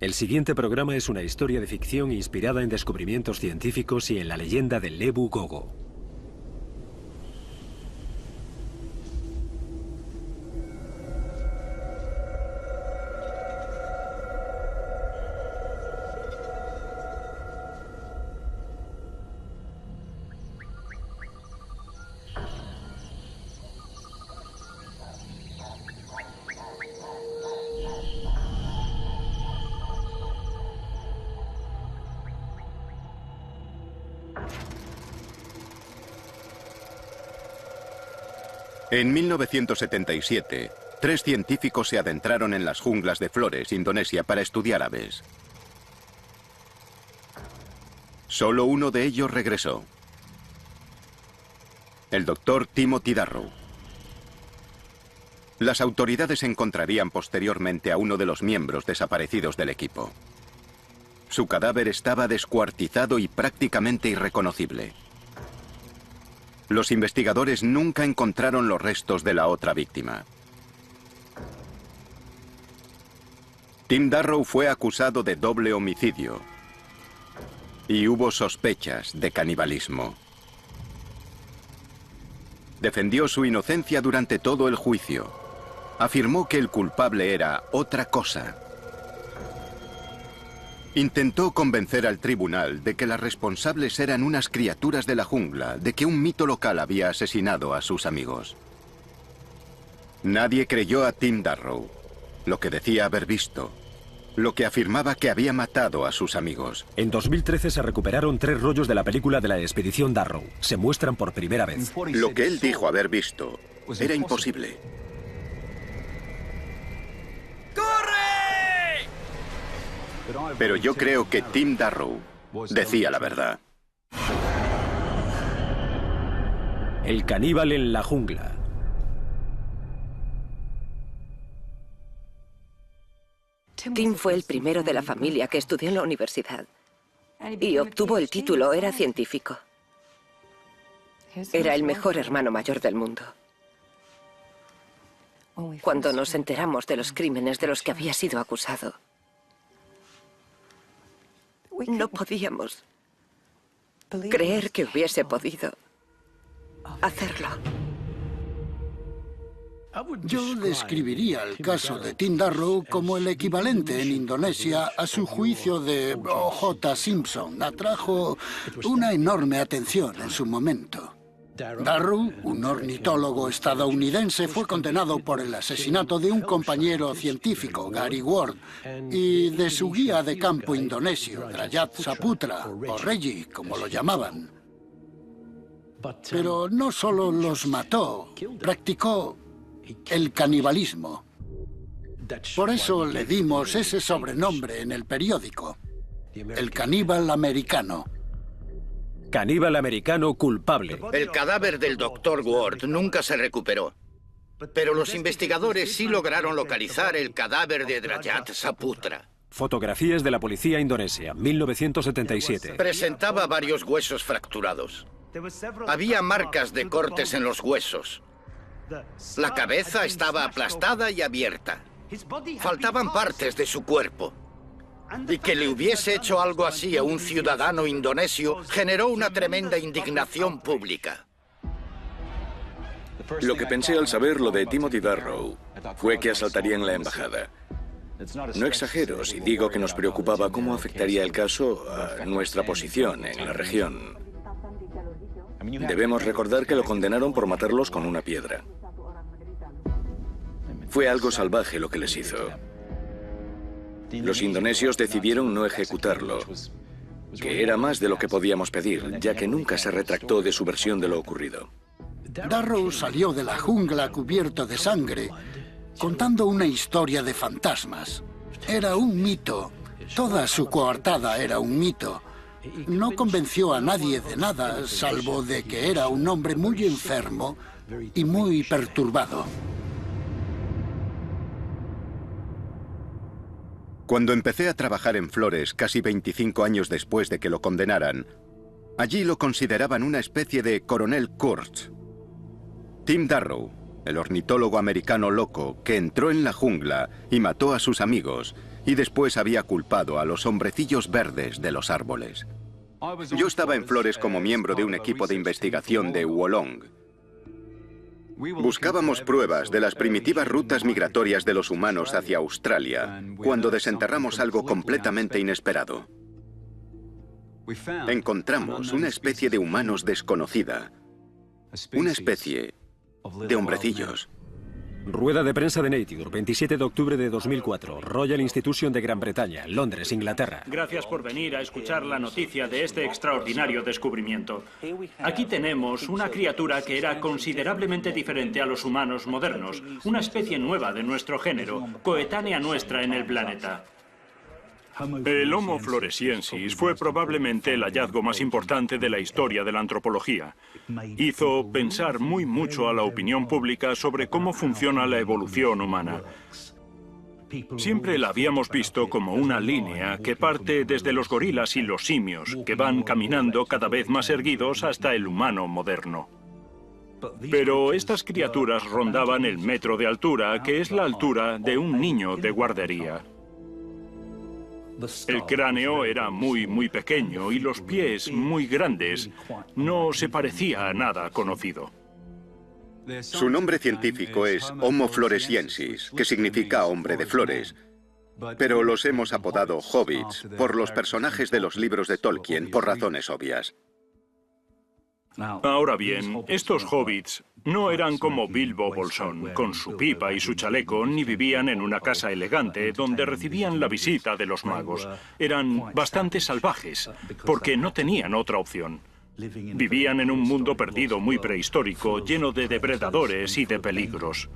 El siguiente programa es una historia de ficción inspirada en descubrimientos científicos y en la leyenda del Lebu Gogo. En 1977, 3 científicos se adentraron en las junglas de Flores, Indonesia, para estudiar aves. Solo uno de ellos regresó. El doctor Timothy Darrow. Las autoridades encontrarían posteriormente a uno de los miembros desaparecidos del equipo. Su cadáver estaba descuartizado y prácticamente irreconocible. Los investigadores nunca encontraron los restos de la otra víctima. Tim Darrow fue acusado de doble homicidio y hubo sospechas de canibalismo. Defendió su inocencia durante todo el juicio. Afirmó que el culpable era otra cosa. Intentó convencer al tribunal de que las responsables eran unas criaturas de la jungla, de que un mito local había asesinado a sus amigos. Nadie creyó a Tim Darrow, lo que decía haber visto, lo que afirmaba que había matado a sus amigos. En 2013 se recuperaron 3 rollos de la película de la expedición Darrow. Se muestran por primera vez. Lo que él dijo haber visto era imposible. Pero yo creo que Tim Darrow decía la verdad. El caníbal en la jungla. Tim fue el primero de la familia que estudió en la universidad y obtuvo el título, era científico. Era el mejor hermano mayor del mundo. Cuando nos enteramos de los crímenes de los que había sido acusado, no podíamos creer que hubiese podido hacerlo. Yo describiría el caso de Tim Darrow como el equivalente en Indonesia a su juicio de O.J. Simpson. Atrajo una enorme atención en su momento. Darrow, un ornitólogo estadounidense, fue condenado por el asesinato de un compañero científico, Gary Ward, y de su guía de campo indonesio, Drajat Saputra, o Reggie, como lo llamaban. Pero no solo los mató, practicó el canibalismo. Por eso le dimos ese sobrenombre en el periódico, el caníbal americano. Caníbal americano culpable. El cadáver del Dr. Ward nunca se recuperó. Pero los investigadores sí lograron localizar el cadáver de Drajat Saputra. Fotografías de la policía indonesia, 1977. Presentaba varios huesos fracturados. Había marcas de cortes en los huesos. La cabeza estaba aplastada y abierta. Faltaban partes de su cuerpo. Y que le hubiese hecho algo así a un ciudadano indonesio generó una tremenda indignación pública. Lo que pensé al saber lo de Timothy Darrow fue que asaltarían la embajada. No exagero si digo que nos preocupaba cómo afectaría el caso a nuestra posición en la región. Debemos recordar que lo condenaron por matarlos con una piedra. Fue algo salvaje lo que les hizo. Los indonesios decidieron no ejecutarlo, que era más de lo que podíamos pedir, ya que nunca se retractó de su versión de lo ocurrido. Darrow salió de la jungla cubierto de sangre, contando una historia de fantasmas. Era un mito. Toda su coartada era un mito. No convenció a nadie de nada, salvo de que era un hombre muy enfermo y muy perturbado. Cuando empecé a trabajar en Flores, casi 25 años después de que lo condenaran, allí lo consideraban una especie de coronel Kurtz. Tim Darrow el ornitólogo americano loco que entró en la jungla y mató a sus amigos y después había culpado a los hombrecillos verdes de los árboles. Yo estaba en Flores como miembro de un equipo de investigación de Wolong. Buscábamos pruebas de las primitivas rutas migratorias de los humanos hacia Australia cuando desenterramos algo completamente inesperado. Encontramos una especie de humanos desconocida, una especie de hombrecillos. Rueda de prensa de Nature, 27 de octubre de 2004, Royal Institution de Gran Bretaña, Londres, Inglaterra. Gracias por venir a escuchar la noticia de este extraordinario descubrimiento. Aquí tenemos una criatura que era considerablemente diferente a los humanos modernos, una especie nueva de nuestro género, coetánea nuestra en el planeta. El Homo floresiensis fue probablemente el hallazgo más importante de la historia de la antropología. Hizo pensar muy mucho a la opinión pública sobre cómo funciona la evolución humana. Siempre la habíamos visto como una línea que parte desde los gorilas y los simios, que van caminando cada vez más erguidos hasta el humano moderno. Pero estas criaturas rondaban el metro de altura, que es la altura de un niño de guardería. El cráneo era muy pequeño y los pies muy grandes. No se parecía a nada conocido. Su nombre científico es Homo floresiensis, que significa hombre de flores. Pero los hemos apodado hobbits por los personajes de los libros de Tolkien por razones obvias. Ahora bien, estos hobbits no eran como Bilbo Bolsón, con su pipa y su chaleco, ni vivían en una casa elegante donde recibían la visita de los magos. Eran bastante salvajes, porque no tenían otra opción. Vivían en un mundo perdido muy prehistórico, lleno de depredadores y de peligros.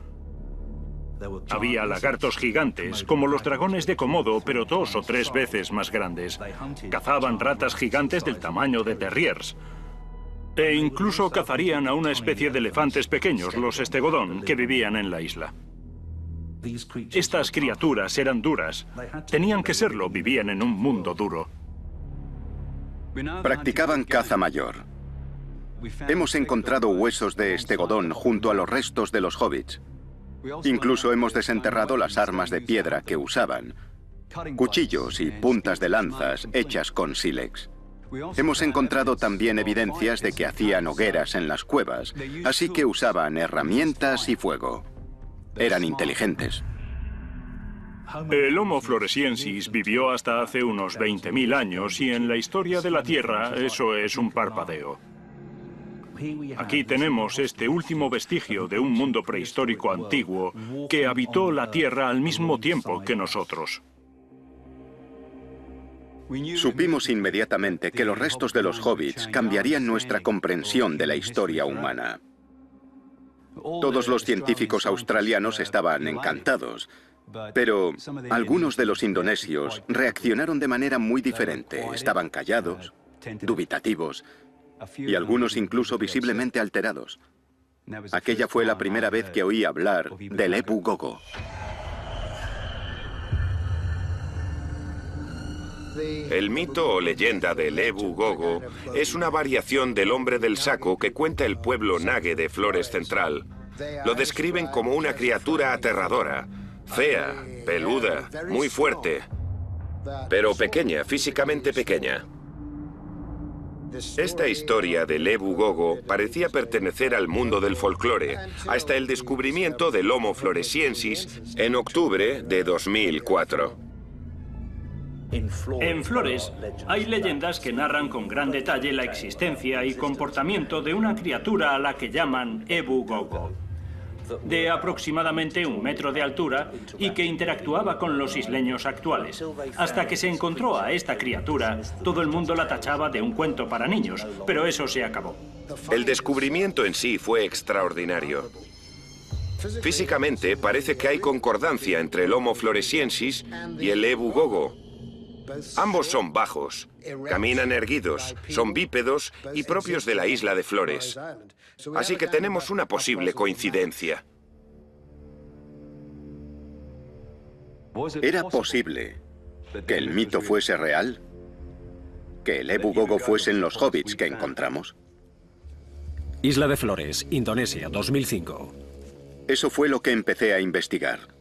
Había lagartos gigantes, como los dragones de Komodo, pero 2 o 3 veces más grandes. Cazaban ratas gigantes del tamaño de terriers. E incluso cazarían a una especie de elefantes pequeños, los estegodón, que vivían en la isla. Estas criaturas eran duras. Tenían que serlo, vivían en un mundo duro. Practicaban caza mayor. Hemos encontrado huesos de estegodón junto a los restos de los hobbits. Incluso hemos desenterrado las armas de piedra que usaban, cuchillos y puntas de lanzas hechas con sílex. Hemos encontrado también evidencias de que hacían hogueras en las cuevas, así que usaban herramientas y fuego. Eran inteligentes. El Homo floresiensis vivió hasta hace unos 20.000 años y en la historia de la Tierra eso es un parpadeo. Aquí tenemos este último vestigio de un mundo prehistórico antiguo que habitó la Tierra al mismo tiempo que nosotros. Supimos inmediatamente que los restos de los hobbits cambiarían nuestra comprensión de la historia humana. Todos los científicos australianos estaban encantados, pero algunos de los indonesios reaccionaron de manera muy diferente. Estaban callados, dubitativos y algunos incluso visiblemente alterados. Aquella fue la primera vez que oí hablar del Ebu Gogo. El mito o leyenda del Ebu Gogo es una variación del hombre del saco que cuenta el pueblo Nage de Flores Central. Lo describen como una criatura aterradora, fea, peluda, muy fuerte, pero pequeña, físicamente pequeña. Esta historia del Ebu Gogo parecía pertenecer al mundo del folclore, hasta el descubrimiento del Homo floresiensis en octubre de 2004. En Flores hay leyendas que narran con gran detalle la existencia y comportamiento de una criatura a la que llaman Ebu Gogo, de aproximadamente 1 metro de altura y que interactuaba con los isleños actuales. Hasta que se encontró a esta criatura, todo el mundo la tachaba de un cuento para niños, pero eso se acabó. El descubrimiento en sí fue extraordinario. Físicamente parece que hay concordancia entre el Homo floresiensis y el Ebu Gogo. Ambos son bajos, caminan erguidos, son bípedos y propios de la isla de Flores. Así que tenemos una posible coincidencia. ¿Era posible que el mito fuese real? ¿Que el Ebu Gogo fuesen los hobbits que encontramos? Isla de Flores, Indonesia, 2005. Eso fue lo que empecé a investigar.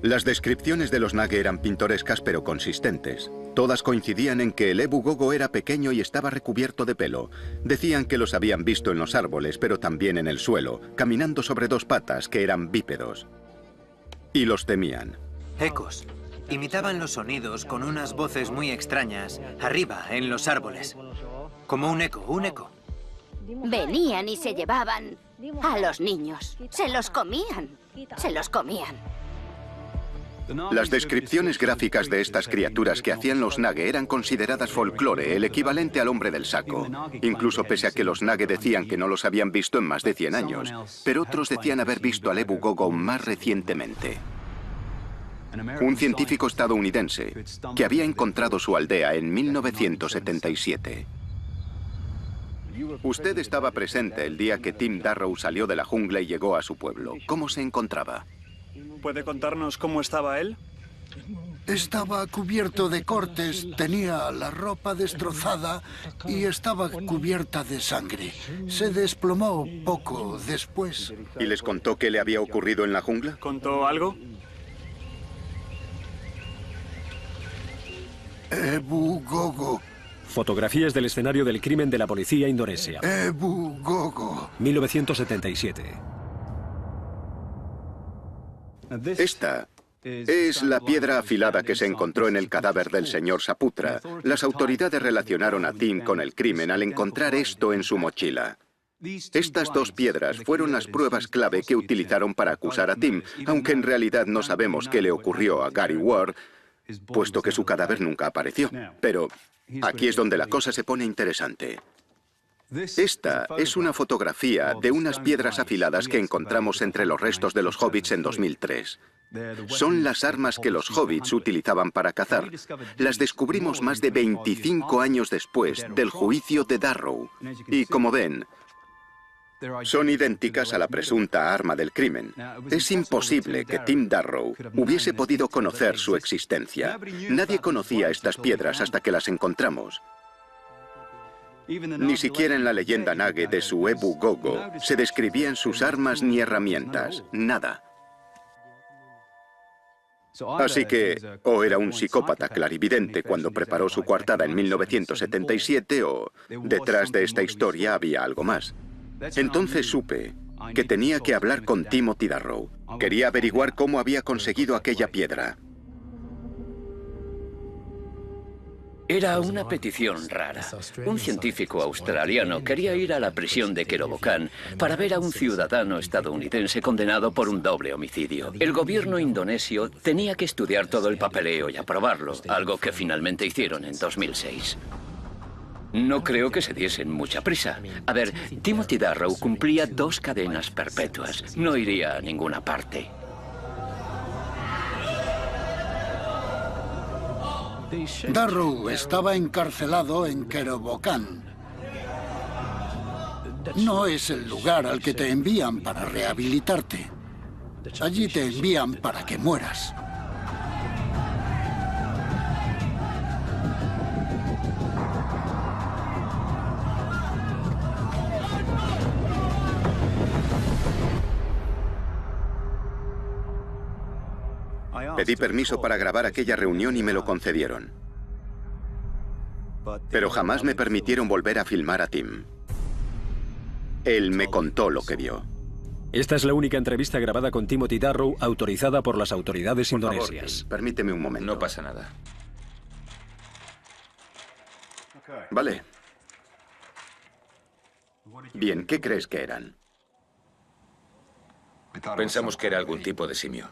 Las descripciones de los Nage eran pintorescas pero consistentes. Todas coincidían en que el Ebu Gogo era pequeño y estaba recubierto de pelo. Decían que los habían visto en los árboles, pero también en el suelo, caminando sobre dos patas que eran bípedos. Y los temían. Ecos. Imitaban los sonidos con unas voces muy extrañas, arriba, en los árboles. Como un eco, un eco. Venían y se llevaban a los niños. Se los comían. Se los comían. Las descripciones gráficas de estas criaturas que hacían los Nage eran consideradas folclore, el equivalente al hombre del saco. Incluso pese a que los Nage decían que no los habían visto en más de 100 años. Pero otros decían haber visto al Ebu Gogo más recientemente. Un científico estadounidense que había encontrado su aldea en 1977. Usted estaba presente el día que Tim Darrow salió de la jungla y llegó a su pueblo. ¿Cómo se encontraba? ¿Puede contarnos cómo estaba él? Estaba cubierto de cortes, tenía la ropa destrozada y estaba cubierta de sangre. Se desplomó poco después. ¿Y les contó qué le había ocurrido en la jungla? ¿Contó algo? Ebu Gogo. Fotografías del escenario del crimen de la policía indonesia. Ebu Gogo. 1977. Esta es la piedra afilada que se encontró en el cadáver del señor Saputra. Las autoridades relacionaron a Tim con el crimen al encontrar esto en su mochila. Estas dos piedras fueron las pruebas clave que utilizaron para acusar a Tim, aunque en realidad no sabemos qué le ocurrió a Gary Ward, puesto que su cadáver nunca apareció. Pero aquí es donde la cosa se pone interesante. Esta es una fotografía de unas piedras afiladas que encontramos entre los restos de los hobbits en 2003. Son las armas que los hobbits utilizaban para cazar. Las descubrimos más de 25 años después del juicio de Darrow. Y como ven, son idénticas a la presunta arma del crimen. Es imposible que Tim Darrow hubiese podido conocer su existencia. Nadie conocía estas piedras hasta que las encontramos. Ni siquiera en la leyenda Nage de su Ebu Gogo se describían sus armas ni herramientas, nada. Así que, o era un psicópata clarividente cuando preparó su coartada en 1977, o detrás de esta historia había algo más. Entonces supe que tenía que hablar con Timothy Darrow. Quería averiguar cómo había conseguido aquella piedra. Era una petición rara. Un científico australiano quería ir a la prisión de Kerobokan para ver a un ciudadano estadounidense condenado por un doble homicidio. El gobierno indonesio tenía que estudiar todo el papeleo y aprobarlo, algo que finalmente hicieron en 2006. No creo que se diesen mucha prisa. A ver, Timothy Darrow cumplía 2 cadenas perpetuas. No iría a ninguna parte. Darrow estaba encarcelado en Kerobokan. No es el lugar al que te envían para rehabilitarte. Allí te envían para que mueras. Pedí permiso para grabar aquella reunión y me lo concedieron. Pero jamás me permitieron volver a filmar a Tim. Él me contó lo que vio. Esta es la única entrevista grabada con Timothy Darrow autorizada por las autoridades indonesias. Por favor, permíteme un momento. No pasa nada. Vale. Bien, ¿qué crees que eran? Pensamos que era algún tipo de simio.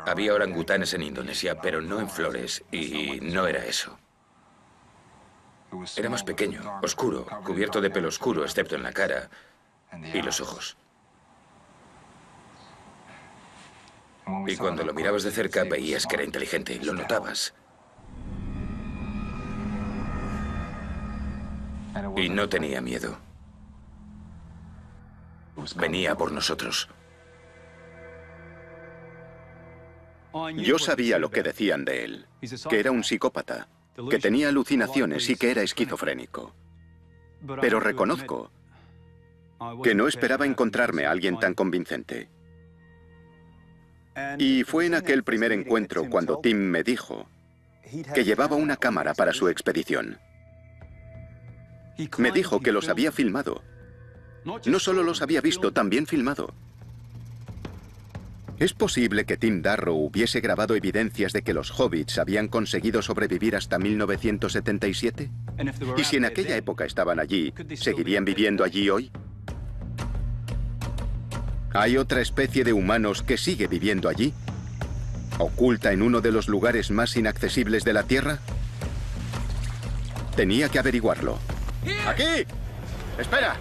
Había orangutanes en Indonesia, pero no en flores, y no era eso. Era más pequeño, oscuro, cubierto de pelo oscuro, excepto en la cara y los ojos. Y cuando lo mirabas de cerca, veías que era inteligente, lo notabas. Y no tenía miedo. Venía por nosotros. Yo sabía lo que decían de él, que era un psicópata, que tenía alucinaciones y que era esquizofrénico. Pero reconozco que no esperaba encontrarme a alguien tan convincente. Y fue en aquel primer encuentro cuando Tim me dijo que llevaba una cámara para su expedición. Me dijo que los había filmado. No solo los había visto, también filmado. ¿Es posible que Tim Darrow hubiese grabado evidencias de que los hobbits habían conseguido sobrevivir hasta 1977? ¿Y si en aquella época estaban allí, seguirían viviendo allí hoy? ¿Hay otra especie de humanos que sigue viviendo allí? ¿Oculta en uno de los lugares más inaccesibles de la Tierra? Tenía que averiguarlo. ¡Aquí! ¡Espera!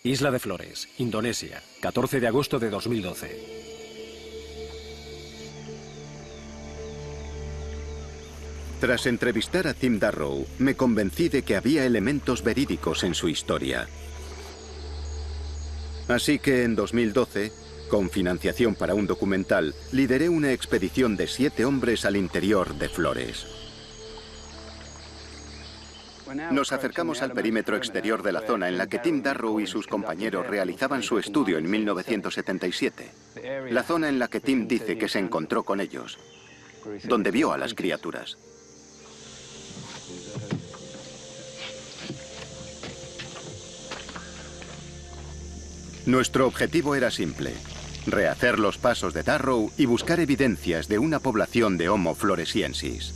Isla de Flores, Indonesia, 14 de agosto de 2012. Tras entrevistar a Tim Darrow, me convencí de que había elementos verídicos en su historia. Así que en 2012, con financiación para un documental, lideré una expedición de 7 hombres al interior de Flores. Nos acercamos al perímetro exterior de la zona en la que Tim Darrow y sus compañeros realizaban su estudio en 1977. La zona en la que Tim dice que se encontró con ellos, donde vio a las criaturas. Nuestro objetivo era simple: rehacer los pasos de Darrow y buscar evidencias de una población de Homo floresiensis.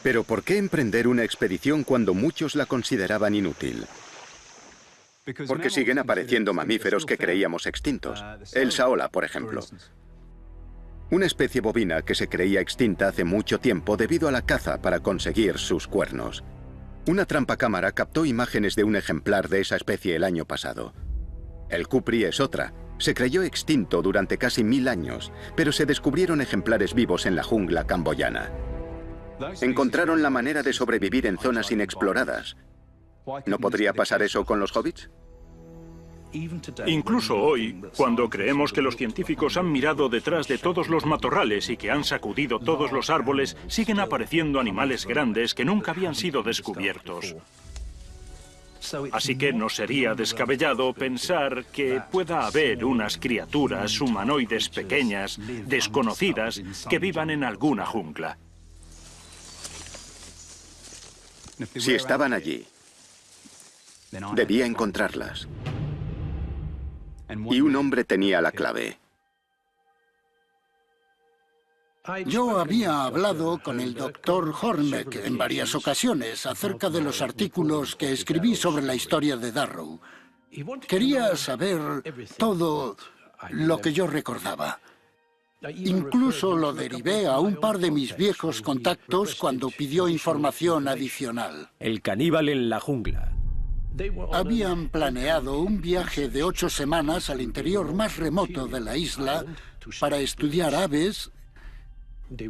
Pero ¿por qué emprender una expedición cuando muchos la consideraban inútil? Porque siguen apareciendo mamíferos que creíamos extintos. El saola, por ejemplo. Una especie bovina que se creía extinta hace mucho tiempo debido a la caza para conseguir sus cuernos. Una trampacámara captó imágenes de un ejemplar de esa especie el año pasado. El cupri es otra. Se creyó extinto durante casi 1000 años, pero se descubrieron ejemplares vivos en la jungla camboyana. Encontraron la manera de sobrevivir en zonas inexploradas. ¿No podría pasar eso con los hobbits? Incluso hoy, cuando creemos que los científicos han mirado detrás de todos los matorrales y que han sacudido todos los árboles, siguen apareciendo animales grandes que nunca habían sido descubiertos. Así que no sería descabellado pensar que pueda haber unas criaturas humanoides pequeñas, desconocidas, que vivan en alguna jungla. Si estaban allí, debía encontrarlas. Y un hombre tenía la clave. Yo había hablado con el Dr. Hornbeck en varias ocasiones acerca de los artículos que escribí sobre la historia de Darrow. Quería saber todo lo que yo recordaba. Incluso lo derivé a un par de mis viejos contactos cuando pidió información adicional. El caníbal en la jungla. Habían planeado un viaje de 8 semanas al interior más remoto de la isla para estudiar aves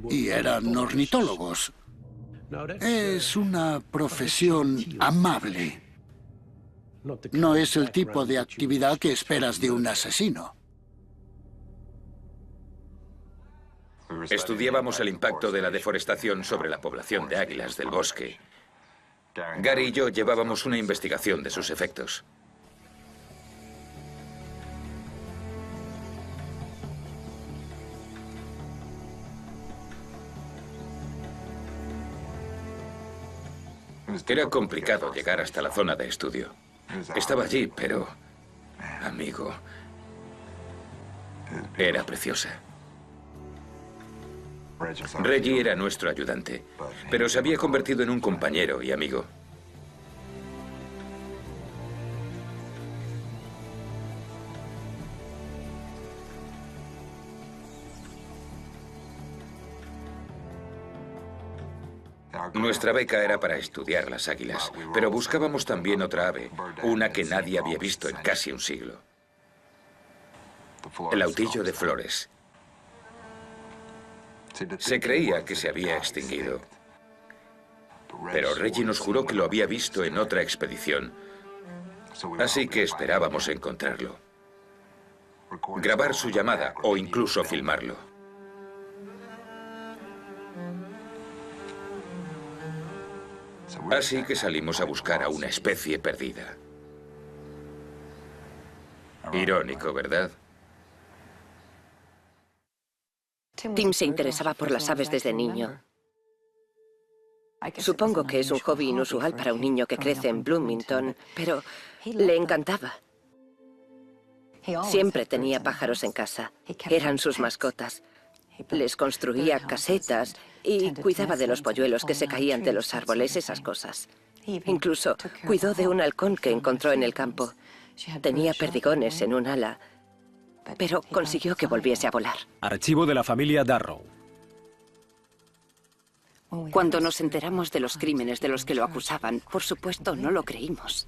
y eran ornitólogos. Es una profesión amable. No es el tipo de actividad que esperas de un asesino. Estudiábamos el impacto de la deforestación sobre la población de águilas del bosque. Gary y yo llevábamos una investigación de sus efectos. Era complicado llegar hasta la zona de estudio. Estaba allí, pero, amigo, era preciosa. Reggie era nuestro ayudante, pero se había convertido en un compañero y amigo. Nuestra beca era para estudiar las águilas, pero buscábamos también otra ave, una que nadie había visto en casi un siglo. El autillo de Flores. Se creía que se había extinguido. Pero Reggie nos juró que lo había visto en otra expedición. Así que esperábamos encontrarlo. Grabar su llamada o incluso filmarlo. Así que salimos a buscar a una especie perdida. Irónico, ¿verdad? Tim se interesaba por las aves desde niño. Supongo que es un hobby inusual para un niño que crece en Bloomington, pero le encantaba. Siempre tenía pájaros en casa. Eran sus mascotas. Les construía casetas y cuidaba de los polluelos que se caían de los árboles, esas cosas. Incluso cuidó de un halcón que encontró en el campo. Tenía perdigones en un ala, pero consiguió que volviese a volar. Archivo de la familia Darrow. Cuando nos enteramos de los crímenes de los que lo acusaban, por supuesto, no lo creímos.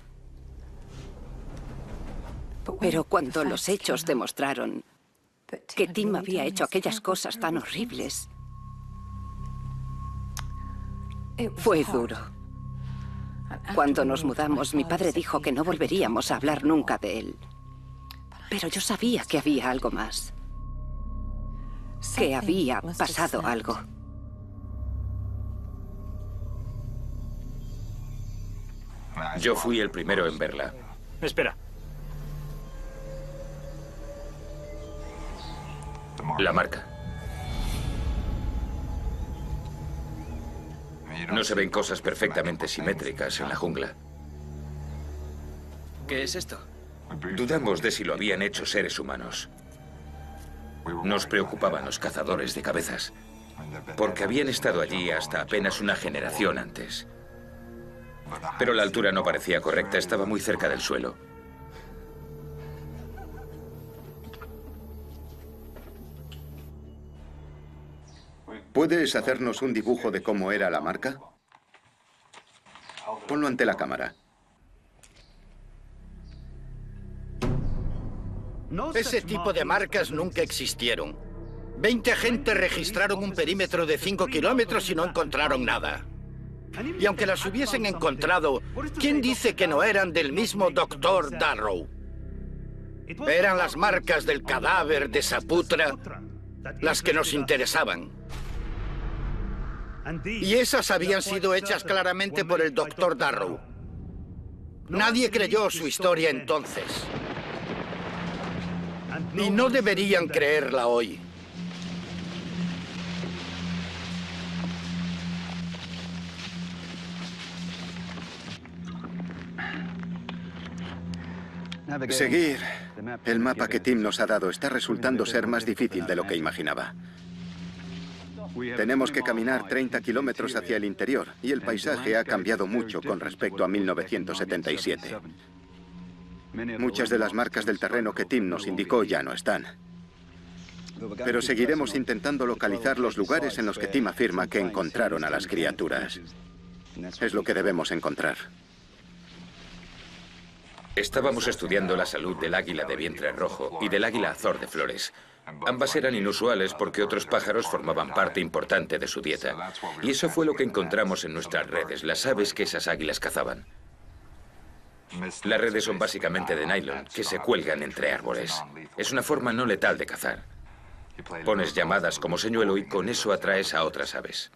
Pero cuando los hechos demostraron que Tim había hecho aquellas cosas tan horribles, fue duro. Cuando nos mudamos, mi padre dijo que no volveríamos a hablar nunca de él. Pero yo sabía que había algo más. Que había pasado algo. Yo fui el primero en verla. Espera. La marca. No se ven cosas perfectamente simétricas en la jungla. ¿Qué es esto? Dudamos de si lo habían hecho seres humanos. Nos preocupaban los cazadores de cabezas, porque habían estado allí hasta apenas una generación antes. Pero la altura no parecía correcta, estaba muy cerca del suelo. ¿Puedes hacernos un dibujo de cómo era la marca? Ponlo ante la cámara. Ese tipo de marcas nunca existieron. 20 agentes registraron un perímetro de 5 kilómetros y no encontraron nada. Y aunque las hubiesen encontrado, ¿quién dice que no eran del mismo Dr. Darrow? Eran las marcas del cadáver de Saputra las que nos interesaban. Y esas habían sido hechas claramente por el Dr. Darrow. Nadie creyó su historia entonces. Y no deberían creerla hoy. Seguir el mapa que Tim nos ha dado está resultando ser más difícil de lo que imaginaba. Tenemos que caminar 30 kilómetros hacia el interior y el paisaje ha cambiado mucho con respecto a 1977. Muchas de las marcas del terreno que Tim nos indicó ya no están. Pero seguiremos intentando localizar los lugares en los que Tim afirma que encontraron a las criaturas. Es lo que debemos encontrar. Estábamos estudiando la salud del águila de vientre rojo y del águila azor de flores. Ambas eran inusuales porque otros pájaros formaban parte importante de su dieta. Y eso fue lo que encontramos en nuestras redes, las aves que esas águilas cazaban. Las redes son básicamente de nylon, que se cuelgan entre árboles. Es una forma no letal de cazar. Pones llamadas como señuelo y con eso atraes a otras aves.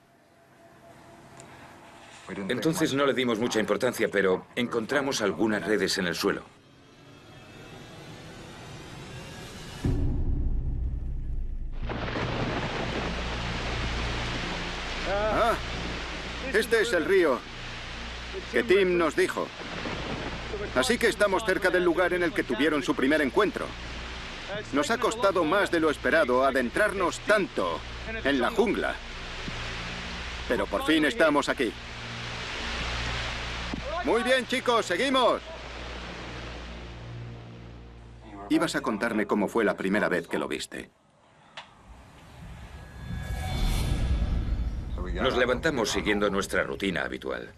Entonces no le dimos mucha importancia, pero encontramos algunas redes en el suelo. Ah, este es el río que Tim nos dijo. Así que estamos cerca del lugar en el que tuvieron su primer encuentro. Nos ha costado más de lo esperado adentrarnos tanto en la jungla. Pero por fin estamos aquí. Muy bien, chicos, seguimos. Ibas a contarme cómo fue la primera vez que lo viste. Nos levantamos siguiendo nuestra rutina habitual.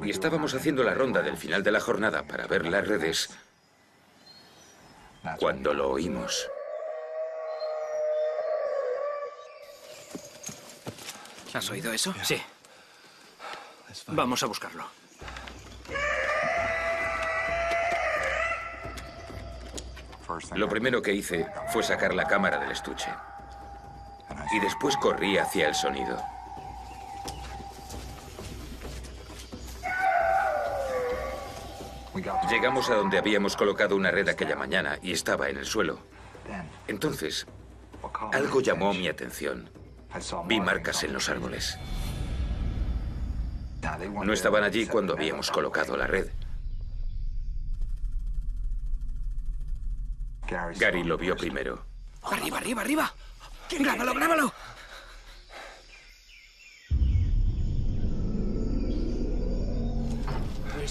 Y estábamos haciendo la ronda del final de la jornada para ver las redes cuando lo oímos. ¿Has oído eso? Sí. Vamos a buscarlo. Lo primero que hice fue sacar la cámara del estuche. Y después corrí hacia el sonido. Llegamos a donde habíamos colocado una red aquella mañana y estaba en el suelo. Entonces, algo llamó mi atención. Vi marcas en los árboles. No estaban allí cuando habíamos colocado la red. Gary lo vio primero. ¡Arriba, arriba, arriba! ¡Grábalo, grábalo!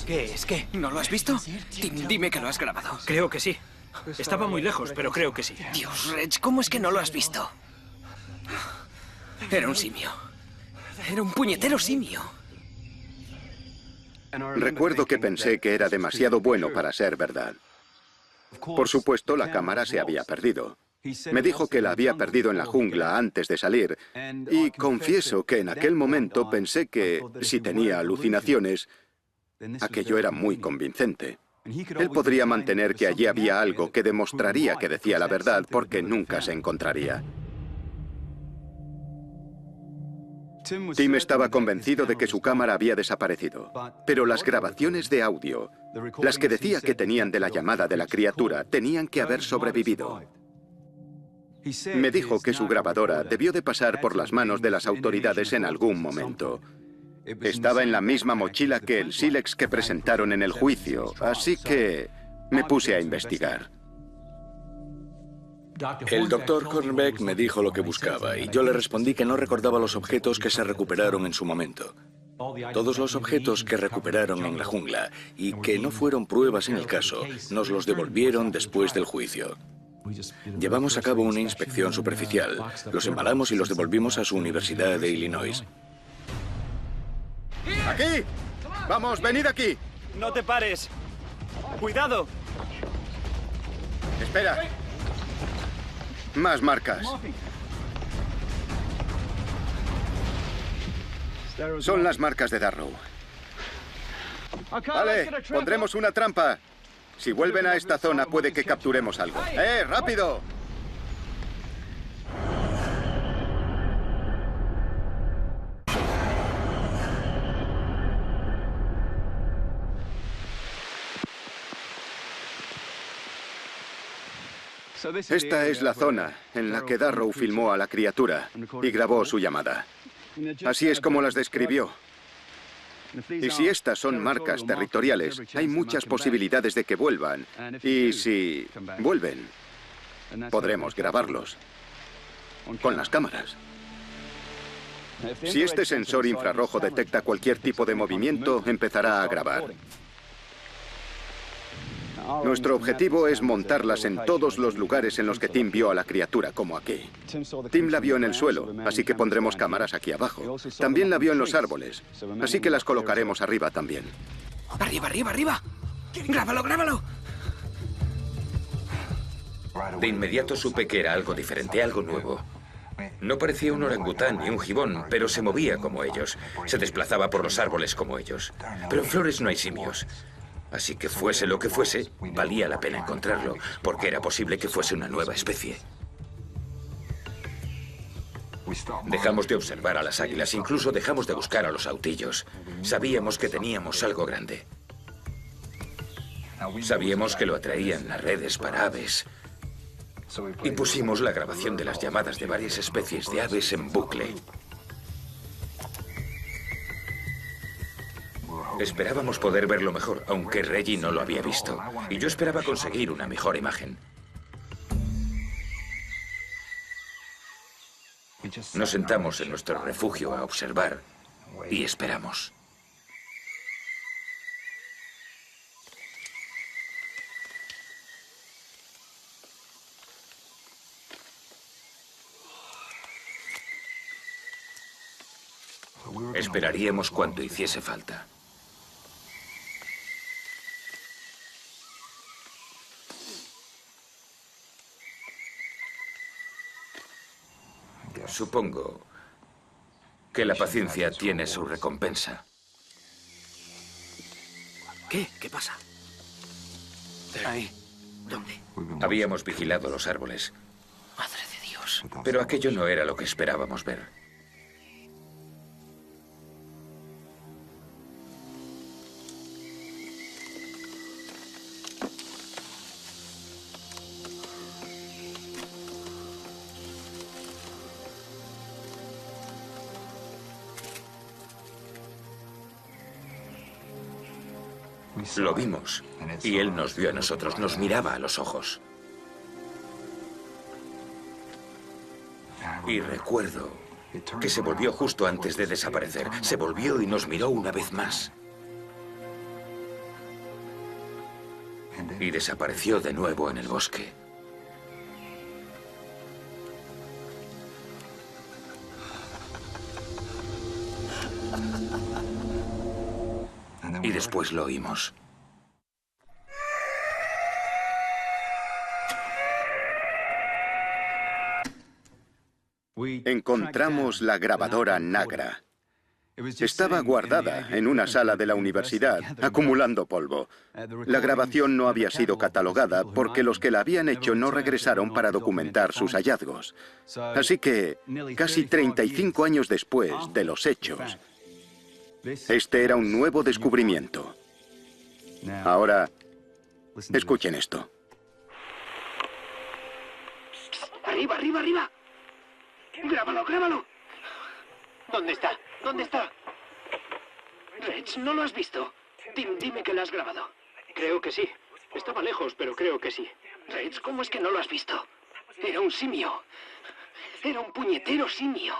¿Qué es? ¿Qué? ¿No lo has visto? Dime que lo has grabado. Creo que sí. Estaba muy lejos, pero creo que sí. Dios, Reg, ¿cómo es que no lo has visto? Era un simio. Era un puñetero simio. Recuerdo que pensé que era demasiado bueno para ser verdad. Por supuesto, la cámara se había perdido. Me dijo que la había perdido en la jungla antes de salir, y confieso que en aquel momento pensé que, si tenía alucinaciones, aquello era muy convincente. Él podría mantener que allí había algo que demostraría que decía la verdad porque nunca se encontraría. Tim estaba convencido de que su cámara había desaparecido, pero las grabaciones de audio, las que decía que tenían de la llamada de la criatura, tenían que haber sobrevivido. Me dijo que su grabadora debió de pasar por las manos de las autoridades en algún momento. Estaba en la misma mochila que el sílex que presentaron en el juicio, así que me puse a investigar. El doctor Hornbeck me dijo lo que buscaba y yo le respondí que no recordaba los objetos que se recuperaron en su momento. Todos los objetos que recuperaron en la jungla y que no fueron pruebas en el caso, nos los devolvieron después del juicio. Llevamos a cabo una inspección superficial, los embalamos y los devolvimos a su Universidad de Illinois. ¡Aquí! ¡Vamos, venid aquí! ¡No te pares! ¡Cuidado! ¡Espera! Más marcas. Son las marcas de Darrow. Vale, pondremos una trampa. Si vuelven a esta zona puede que capturemos algo. ¡Rápido! Esta es la zona en la que Darrow filmó a la criatura y grabó su llamada. Así es como las describió. Y si estas son marcas territoriales, hay muchas posibilidades de que vuelvan. Y si vuelven, podremos grabarlos con las cámaras. Si este sensor infrarrojo detecta cualquier tipo de movimiento, empezará a grabar. Nuestro objetivo es montarlas en todos los lugares en los que Tim vio a la criatura, como aquí. Tim la vio en el suelo, así que pondremos cámaras aquí abajo. También la vio en los árboles, así que las colocaremos arriba también. ¡Arriba, arriba, arriba! ¡Grábalo, grábalo! De inmediato supe que era algo diferente, algo nuevo. No parecía un orangután ni un gibón, pero se movía como ellos. Se desplazaba por los árboles como ellos. Pero en Flores no hay simios. Así que fuese lo que fuese, valía la pena encontrarlo, porque era posible que fuese una nueva especie. Dejamos de observar a las águilas, incluso dejamos de buscar a los autillos. Sabíamos que teníamos algo grande. Sabíamos que lo atraían las redes para aves. Y pusimos la grabación de las llamadas de varias especies de aves en bucle. Esperábamos poder verlo mejor, aunque Reggie no lo había visto. Y yo esperaba conseguir una mejor imagen. Nos sentamos en nuestro refugio a observar y esperamos. Esperaríamos cuanto hiciese falta. Supongo que la paciencia tiene su recompensa. ¿Qué? ¿Qué pasa? Ahí. ¿Dónde? Habíamos vigilado los árboles, Madre de Dios. pero aquello no era lo que esperábamos ver. Lo vimos, y él nos vio a nosotros, nos miraba a los ojos. Y recuerdo que se volvió justo antes de desaparecer. Se volvió y nos miró una vez más. Y desapareció de nuevo en el bosque. Y después lo oímos. Encontramos la grabadora Nagra. Estaba guardada en una sala de la universidad, acumulando polvo. La grabación no había sido catalogada porque los que la habían hecho no regresaron para documentar sus hallazgos. Así que, casi 35 años después de los hechos, este era un nuevo descubrimiento. Ahora, escuchen esto. ¡Arriba, arriba, arriba! ¡Grábalo, grábalo! ¿Dónde está? ¿Dónde está? Reg, ¿no lo has visto? Tim, dime que lo has grabado. Creo que sí. Estaba lejos, pero creo que sí. Reg, ¿cómo es que no lo has visto? Era un simio. Era un puñetero simio.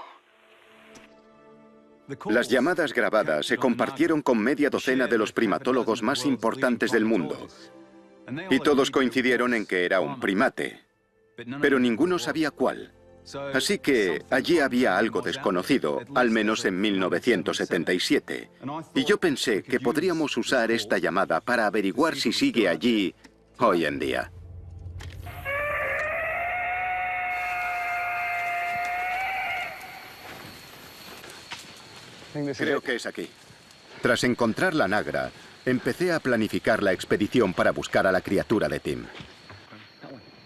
Las llamadas grabadas se compartieron con media docena de los primatólogos más importantes del mundo. Y todos coincidieron en que era un primate. Pero ninguno sabía cuál. Así que allí había algo desconocido, al menos en 1977. Y yo pensé que podríamos usar esta llamada para averiguar si sigue allí hoy en día. Creo que es aquí. Tras encontrar la Nagra, empecé a planificar la expedición para buscar a la criatura de Tim.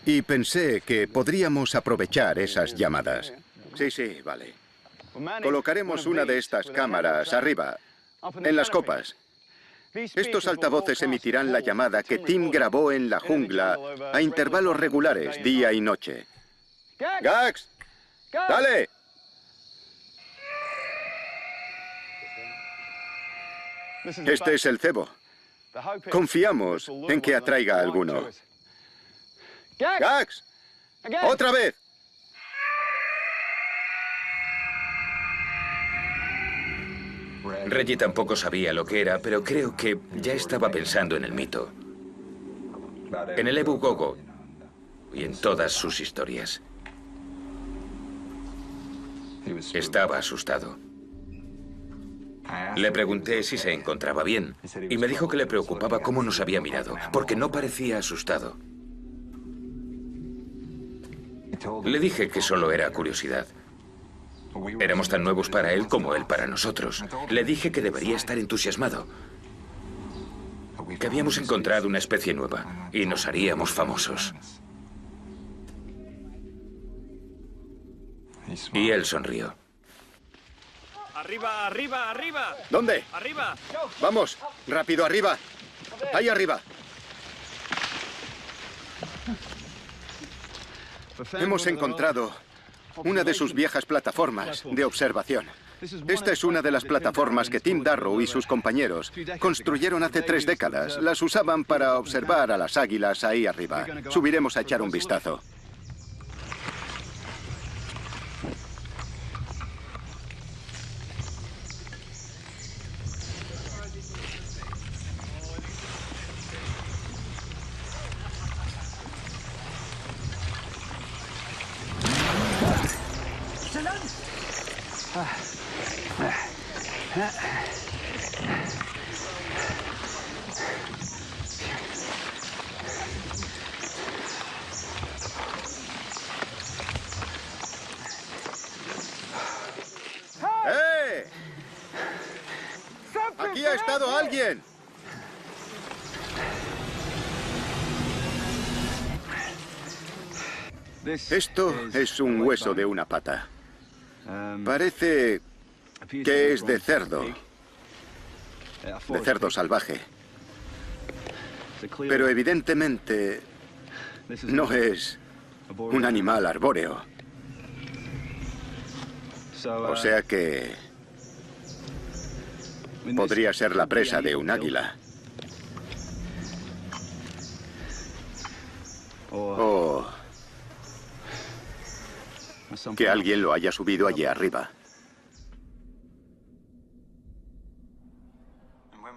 Y pensé que podríamos aprovechar esas llamadas. Sí, vale. Colocaremos una de estas cámaras arriba, en las copas. Estos altavoces emitirán la llamada que Tim grabó en la jungla a intervalos regulares, día y noche. ¡Gax! ¡Dale! Este es el cebo. Confiamos en que atraiga a alguno. ¡Gax! ¡Otra vez! Reggie tampoco sabía lo que era, pero creo que ya estaba pensando en el mito. En el Ebu Gogo y en todas sus historias. Estaba asustado. Le pregunté si se encontraba bien y me dijo que le preocupaba cómo nos había mirado, porque no parecía asustado. Le dije que solo era curiosidad. Éramos tan nuevos para él como él para nosotros. Le dije que debería estar entusiasmado. Que habíamos encontrado una especie nueva y nos haríamos famosos. Y él sonrió. ¡Arriba, arriba, arriba! ¿Dónde? ¡Arriba! Vamos, rápido, arriba. Ahí arriba. Hemos encontrado una de sus viejas plataformas de observación. Esta es una de las plataformas que Tim Darrow y sus compañeros construyeron hace 3 décadas. Las usaban para observar a las águilas ahí arriba. Subiremos a echar un vistazo. ¡Aquí ha estado alguien! Esto es un hueso de una pata. Parece que es de cerdo salvaje. Pero evidentemente no es un animal arbóreo. O sea que podría ser la presa de un águila. O que alguien lo haya subido allí arriba.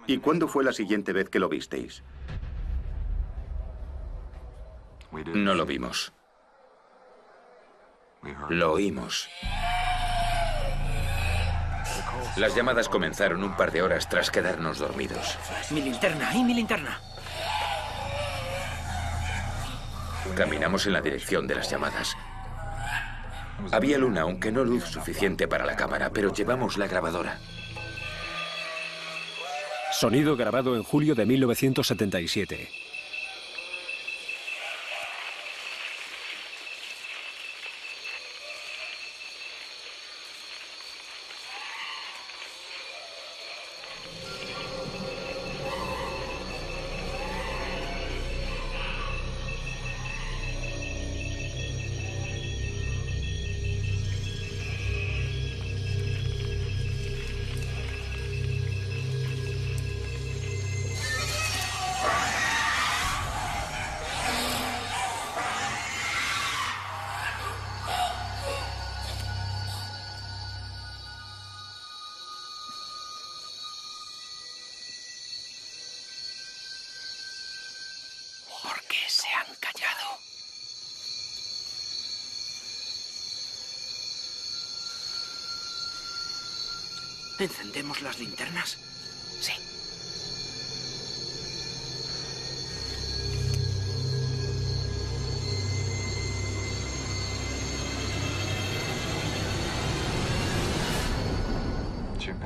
¿Y cuándo fue la siguiente vez que lo visteis? No lo vimos. Lo oímos. Las llamadas comenzaron un par de horas tras quedarnos dormidos. Mi linterna, ahí mi linterna. Caminamos en la dirección de las llamadas. Había luna, aunque no luz suficiente para la cámara, pero llevamos la grabadora. Sonido grabado en julio de 1977. ¿Por qué se han callado? ¿Encendemos las linternas? Sí.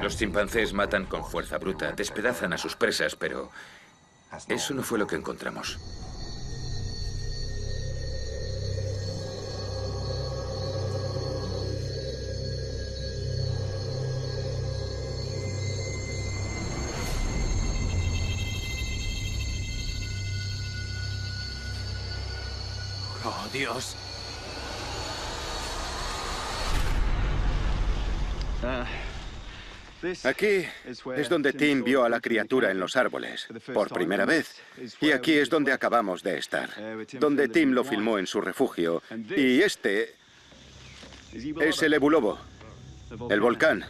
Los chimpancés matan con fuerza bruta, despedazan a sus presas, pero eso no fue lo que encontramos. Oh, Dios. Aquí es donde Tim vio a la criatura en los árboles, por primera vez. Y aquí es donde acabamos de estar, donde Tim lo filmó en su refugio. Y este es el Ebu Lobo, el volcán.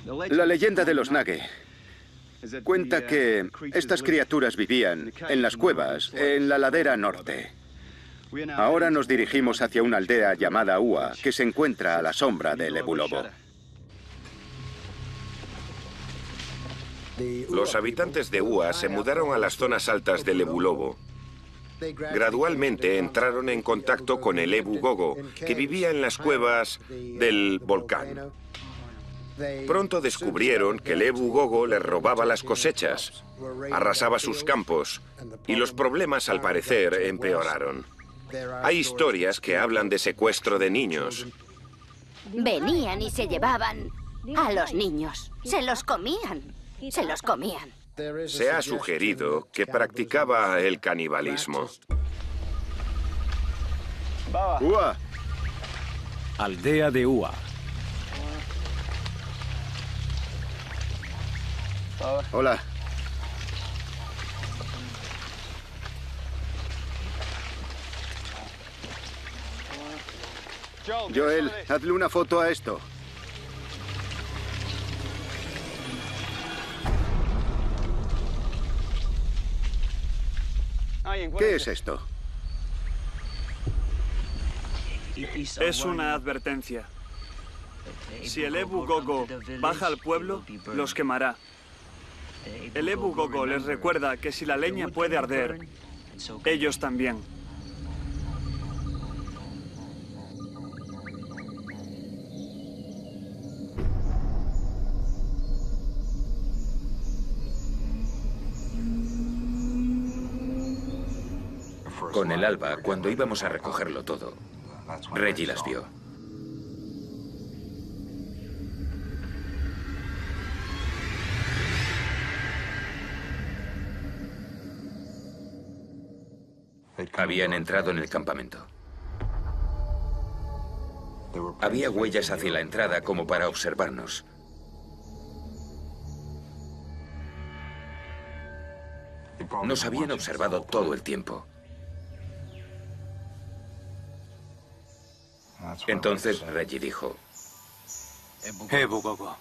La leyenda de los Nage cuenta que estas criaturas vivían en las cuevas, en la ladera norte. Ahora nos dirigimos hacia una aldea llamada Ua, que se encuentra a la sombra del Ebu Lobo. Los habitantes de Ua se mudaron a las zonas altas del Ebu Lobo. Gradualmente entraron en contacto con el Ebu Gogo, que vivía en las cuevas del volcán. Pronto descubrieron que el Ebu Gogo les robaba las cosechas, arrasaba sus campos, y los problemas, al parecer, empeoraron. Hay historias que hablan de secuestro de niños. Venían y se llevaban a los niños. Se los comían. Se los comían. Se ha sugerido que practicaba el canibalismo. Ua. Aldea de Ua. Hola. Joel, hazle una foto a esto. ¿Qué es esto? Es una advertencia. Si el Ebu Gogo baja al pueblo, los quemará. El Ebu Gogo les recuerda que si la leña puede arder, ellos también. Con el alba, cuando íbamos a recogerlo todo, Reggie las vio. Habían entrado en el campamento. Había huellas hacia la entrada como para observarnos. Nos habían observado todo el tiempo. Entonces Reggie dijo: Ebu Gogo.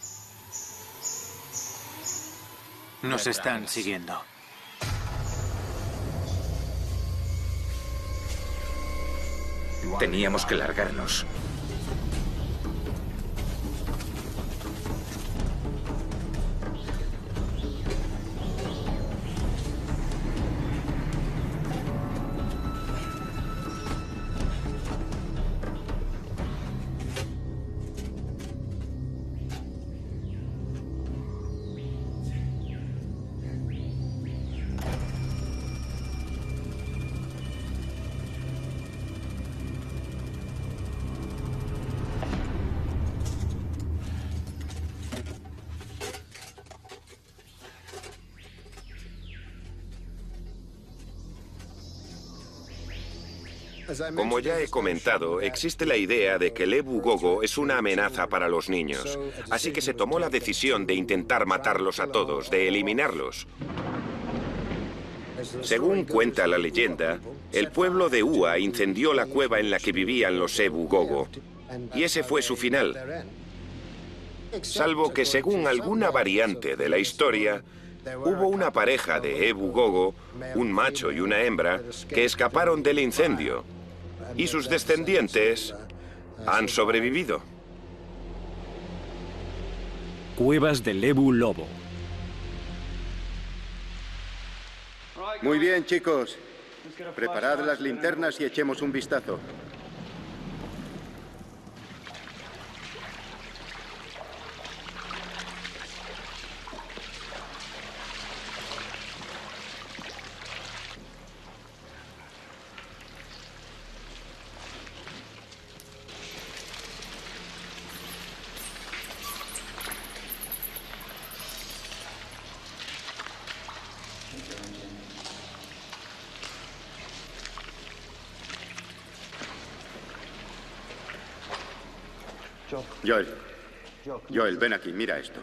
Nos están siguiendo. Teníamos que largarnos. Como ya he comentado, existe la idea de que el Ebu Gogo es una amenaza para los niños. Así que se tomó la decisión de intentar matarlos a todos, de eliminarlos. Según cuenta la leyenda, el pueblo de Ua incendió la cueva en la que vivían los Ebu Gogo. Y ese fue su final. Salvo que según alguna variante de la historia, hubo una pareja de Ebu Gogo, un macho y una hembra, que escaparon del incendio. Y sus descendientes han sobrevivido. Cuevas del Ebu Lobo. Muy bien, chicos. Preparad las linternas y echemos un vistazo. Joel, ven aquí, mira esto.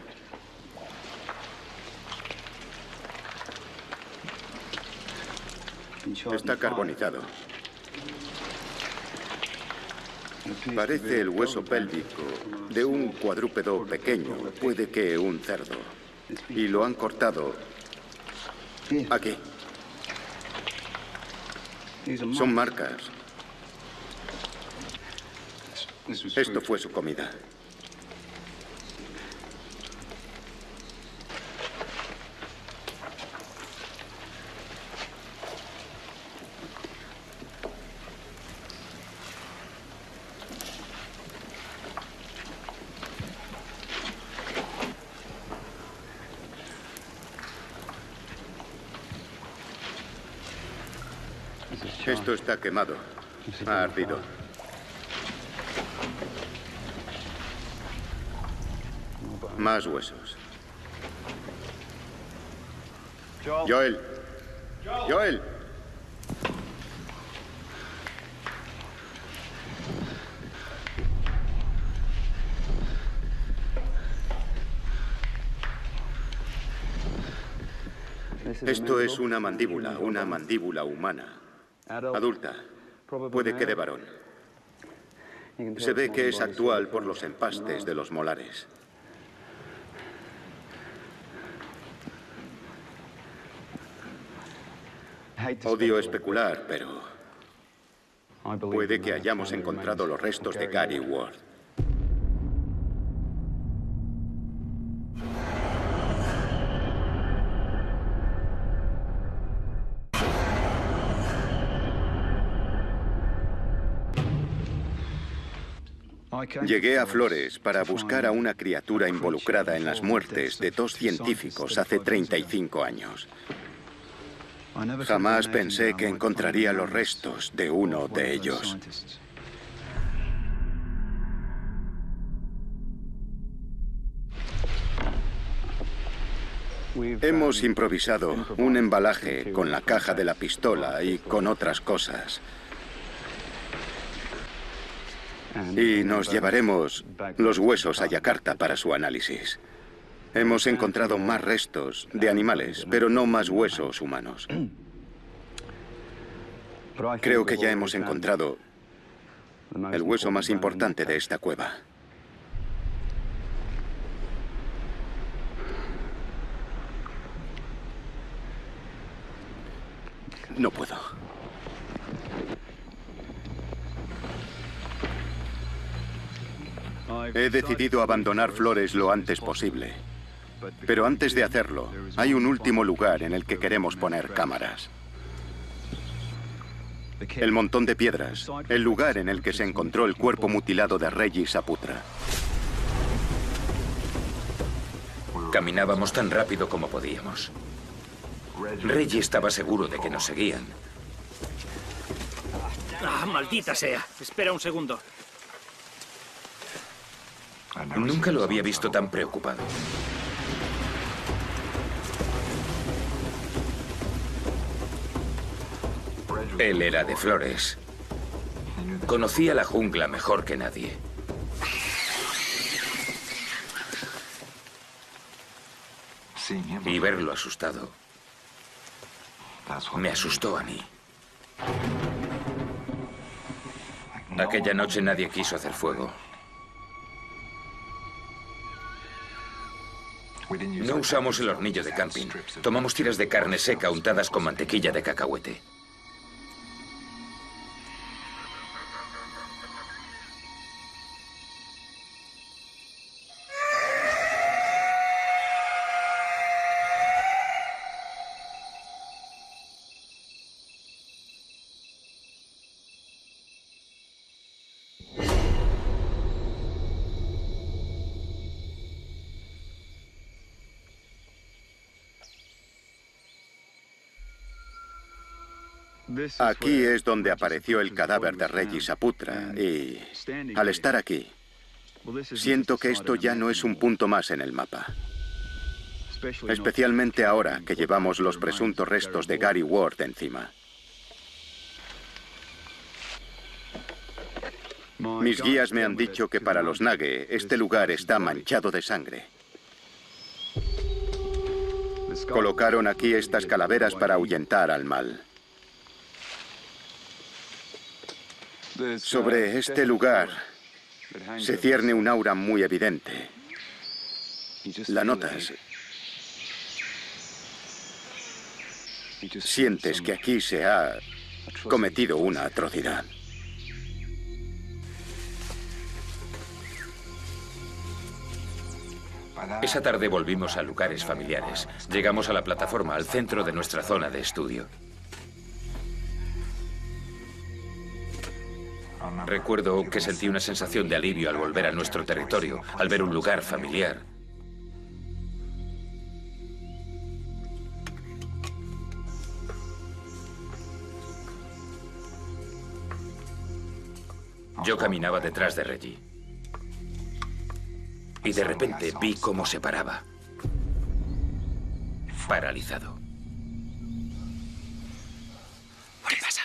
Está carbonizado. Parece el hueso pélvico de un cuadrúpedo pequeño, puede que un cerdo. Y lo han cortado aquí. Son marcas. Esto fue su comida. Esto está quemado. Ha ardido. Más huesos. Joel. Joel. Esto es una mandíbula humana. Adulta. Puede que de varón. Se ve que es actual por los empastes de los molares. Odio especular, pero puede que hayamos encontrado los restos de Gary Ward. Llegué a Flores para buscar a una criatura involucrada en las muertes de 2 científicos hace 35 años. Jamás pensé que encontraría los restos de uno de ellos. Hemos improvisado un embalaje con la caja de la pistola y con otras cosas. Y nos llevaremos los huesos a Yakarta para su análisis. Hemos encontrado más restos de animales, pero no más huesos humanos. Creo que ya hemos encontrado el hueso más importante de esta cueva. No puedo. He decidido abandonar Flores lo antes posible. Pero antes de hacerlo, hay un último lugar en el que queremos poner cámaras. El montón de piedras, el lugar en el que se encontró el cuerpo mutilado de Reggie Saputra. Caminábamos tan rápido como podíamos. Reggie estaba seguro de que nos seguían. ¡Ah, maldita sea! Espera un segundo. Nunca lo había visto tan preocupado. Él era de Flores. Conocía la jungla mejor que nadie. Y verlo asustado me asustó a mí. Aquella noche nadie quiso hacer fuego. No usamos el hornillo de camping. Tomamos tiras de carne seca untadas con mantequilla de cacahuete. Aquí es donde apareció el cadáver de Reggie Saputra y, al estar aquí, siento que esto ya no es un punto más en el mapa. Especialmente ahora que llevamos los presuntos restos de Gary Ward encima. Mis guías me han dicho que para los Nage este lugar está manchado de sangre. Colocaron aquí estas calaveras para ahuyentar al mal. Sobre este lugar se cierne un aura muy evidente. La notas. Sientes que aquí se ha cometido una atrocidad. Esa tarde volvimos a lugares familiares. Llegamos a la plataforma, al centro de nuestra zona de estudio. Recuerdo que sentí una sensación de alivio al volver a nuestro territorio, al ver un lugar familiar. Yo caminaba detrás de Reggie. Y de repente vi cómo se paraba. Paralizado. ¿Qué pasa?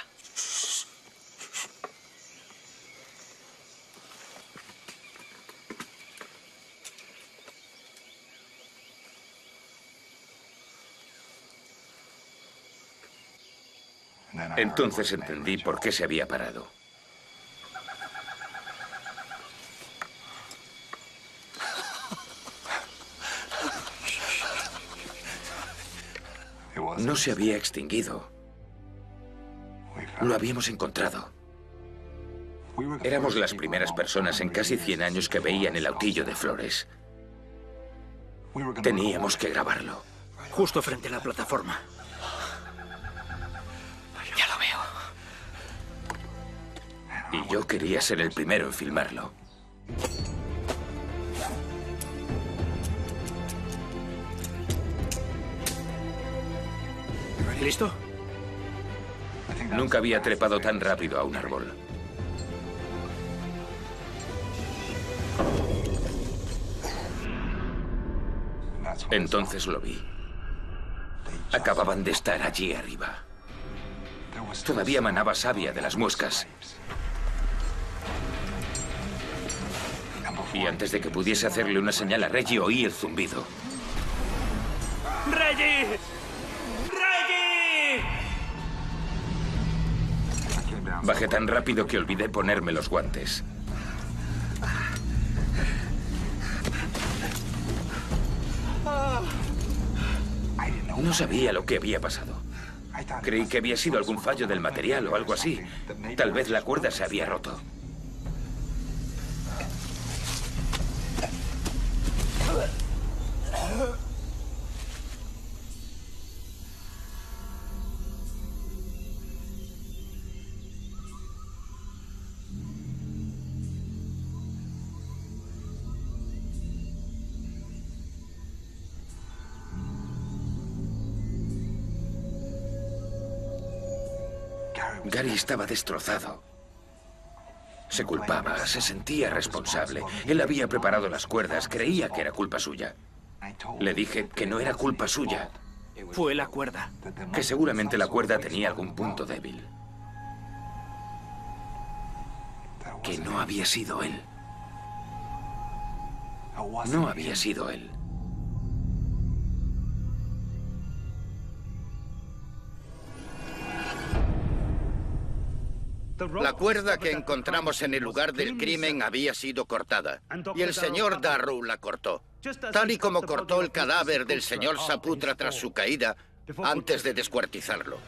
Entonces entendí por qué se había parado. No se había extinguido. Lo habíamos encontrado. Éramos las primeras personas en casi 100 años que veían el autillo de Flores. Teníamos que grabarlo. Justo frente a la plataforma. Ya lo veo. Y yo quería ser el primero en filmarlo. ¿Listo? Nunca había trepado tan rápido a un árbol. Entonces lo vi. Acababan de estar allí arriba. Todavía manaba savia de las muescas. Y antes de que pudiese hacerle una señal a Reggie, oí el zumbido. ¡Reggie! ¡Reggie! Bajé tan rápido que olvidé ponerme los guantes. No sabía lo que había pasado. Creí que había sido algún fallo del material o algo así. Tal vez la cuerda se había roto. Gary estaba destrozado. Se culpaba, se sentía responsable. Él había preparado las cuerdas, creía que era culpa suya. Le dije que no era culpa suya. Fue la cuerda. Que seguramente la cuerda tenía algún punto débil. Que no había sido él. No había sido él. La cuerda que encontramos en el lugar del crimen había sido cortada, y el señor Darrow la cortó, tal y como cortó el cadáver del señor Saputra tras su caída, antes de descuartizarlo.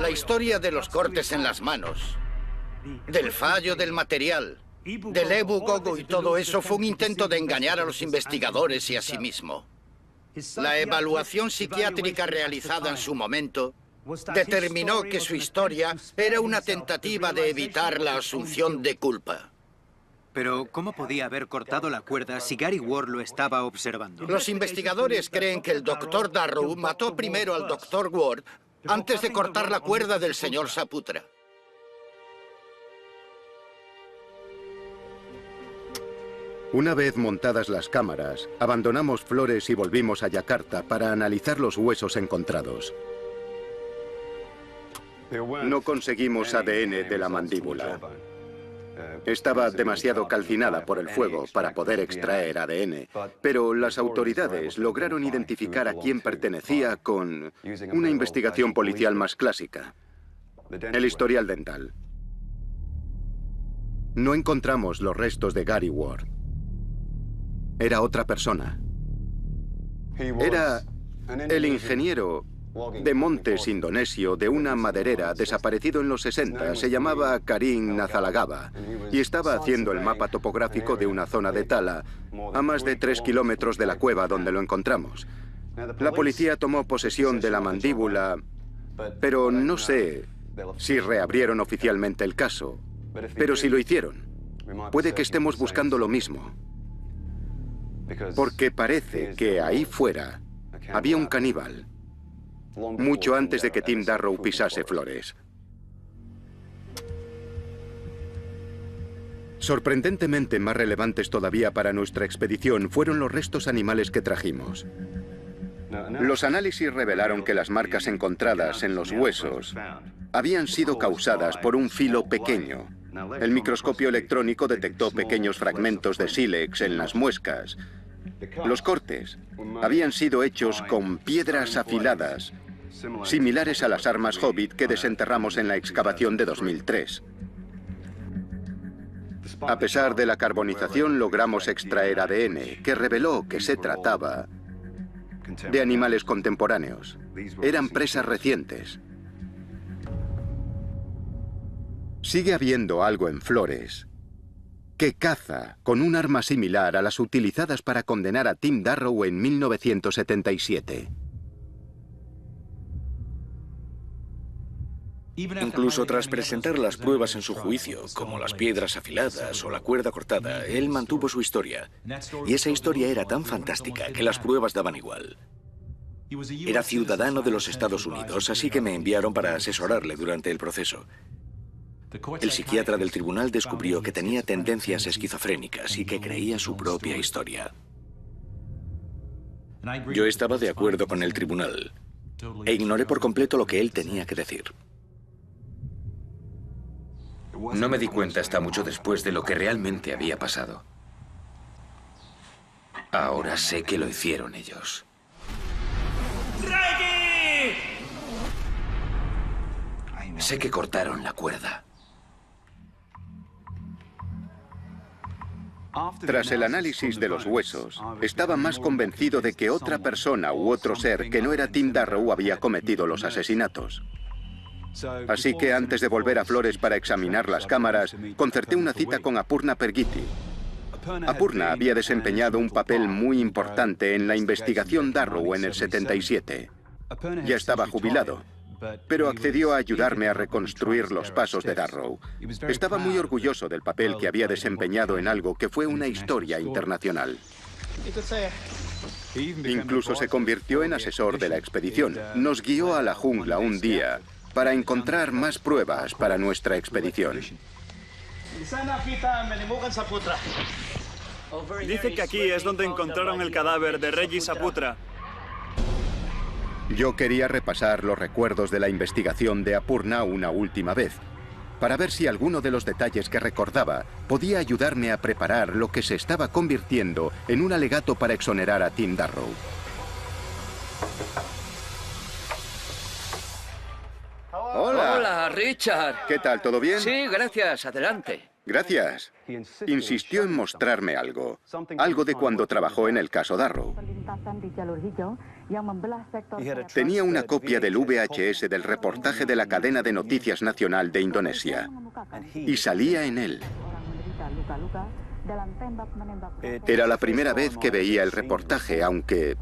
La historia de los cortes en las manos, del fallo del material, del Ebu Gogo y todo eso fue un intento de engañar a los investigadores y a sí mismo. La evaluación psiquiátrica realizada en su momento determinó que su historia era una tentativa de evitar la asunción de culpa. Pero, ¿cómo podía haber cortado la cuerda si Gary Ward lo estaba observando? Los investigadores creen que el Dr. Darrow mató primero al Dr. Ward antes de cortar la cuerda del señor Saputra. Una vez montadas las cámaras, abandonamos Flores y volvimos a Yakarta para analizar los huesos encontrados. No conseguimos ADN de la mandíbula. Estaba demasiado calcinada por el fuego para poder extraer ADN, pero las autoridades lograron identificar a quién pertenecía con una investigación policial más clásica: el historial dental. No encontramos los restos de Gary Ward. Era otra persona. Era el ingeniero de montes indonesio de una maderera desaparecido en los 60. Se llamaba Karim Nazalagaba y estaba haciendo el mapa topográfico de una zona de tala a más de 3 kilómetros de la cueva donde lo encontramos. La policía tomó posesión de la mandíbula, pero no sé si reabrieron oficialmente el caso. Pero si lo hicieron, puede que estemos buscando lo mismo. Porque parece que ahí fuera había un caníbal, mucho antes de que Tim Darrow pisase Flores. Sorprendentemente más relevantes todavía para nuestra expedición fueron los restos animales que trajimos. Los análisis revelaron que las marcas encontradas en los huesos habían sido causadas por un filo pequeño. El microscopio electrónico detectó pequeños fragmentos de sílex en las muescas. Los cortes habían sido hechos con piedras afiladas, similares a las armas Hobbit que desenterramos en la excavación de 2003. A pesar de la carbonización, logramos extraer ADN, que reveló que se trataba de animales contemporáneos. Eran presas recientes. Sigue habiendo algo en Flores que caza con un arma similar a las utilizadas para condenar a Tim Darrow en 1977. Incluso tras presentar las pruebas en su juicio, como las piedras afiladas o la cuerda cortada, él mantuvo su historia. Y esa historia era tan fantástica que las pruebas daban igual. Era ciudadano de los Estados Unidos, así que me enviaron para asesorarle durante el proceso. El psiquiatra del tribunal descubrió que tenía tendencias esquizofrénicas y que creía su propia historia. Yo estaba de acuerdo con el tribunal e ignoré por completo lo que él tenía que decir. No me di cuenta hasta mucho después de lo que realmente había pasado. Ahora sé que lo hicieron ellos. Sé que cortaron la cuerda. Tras el análisis de los huesos, estaba más convencido de que otra persona u otro ser que no era Tim Darrow había cometido los asesinatos. Así que antes de volver a Flores para examinar las cámaras, concerté una cita con Apurna Pergiti. Apurna había desempeñado un papel muy importante en la investigación Darrow en el 77. Ya estaba jubilado, pero accedió a ayudarme a reconstruir los pasos de Darrow. Estaba muy orgulloso del papel que había desempeñado en algo que fue una historia internacional. Incluso se convirtió en asesor de la expedición. Nos guió a la jungla un día para encontrar más pruebas para nuestra expedición. Dice que aquí es donde encontraron el cadáver de Reggie Saputra. Yo quería repasar los recuerdos de la investigación de Apurna una última vez, para ver si alguno de los detalles que recordaba podía ayudarme a preparar lo que se estaba convirtiendo en un alegato para exonerar a Tim Darrow. Hola. Hola, Richard. ¿Qué tal? ¿Todo bien? Sí, gracias. Adelante. Gracias. Insistió en mostrarme algo. Algo de cuando trabajó en el caso Darrow. Tenía una copia del VHS del reportaje de la cadena de noticias nacional de Indonesia. Y salía en él. Era la primera vez que veía el reportaje, aunque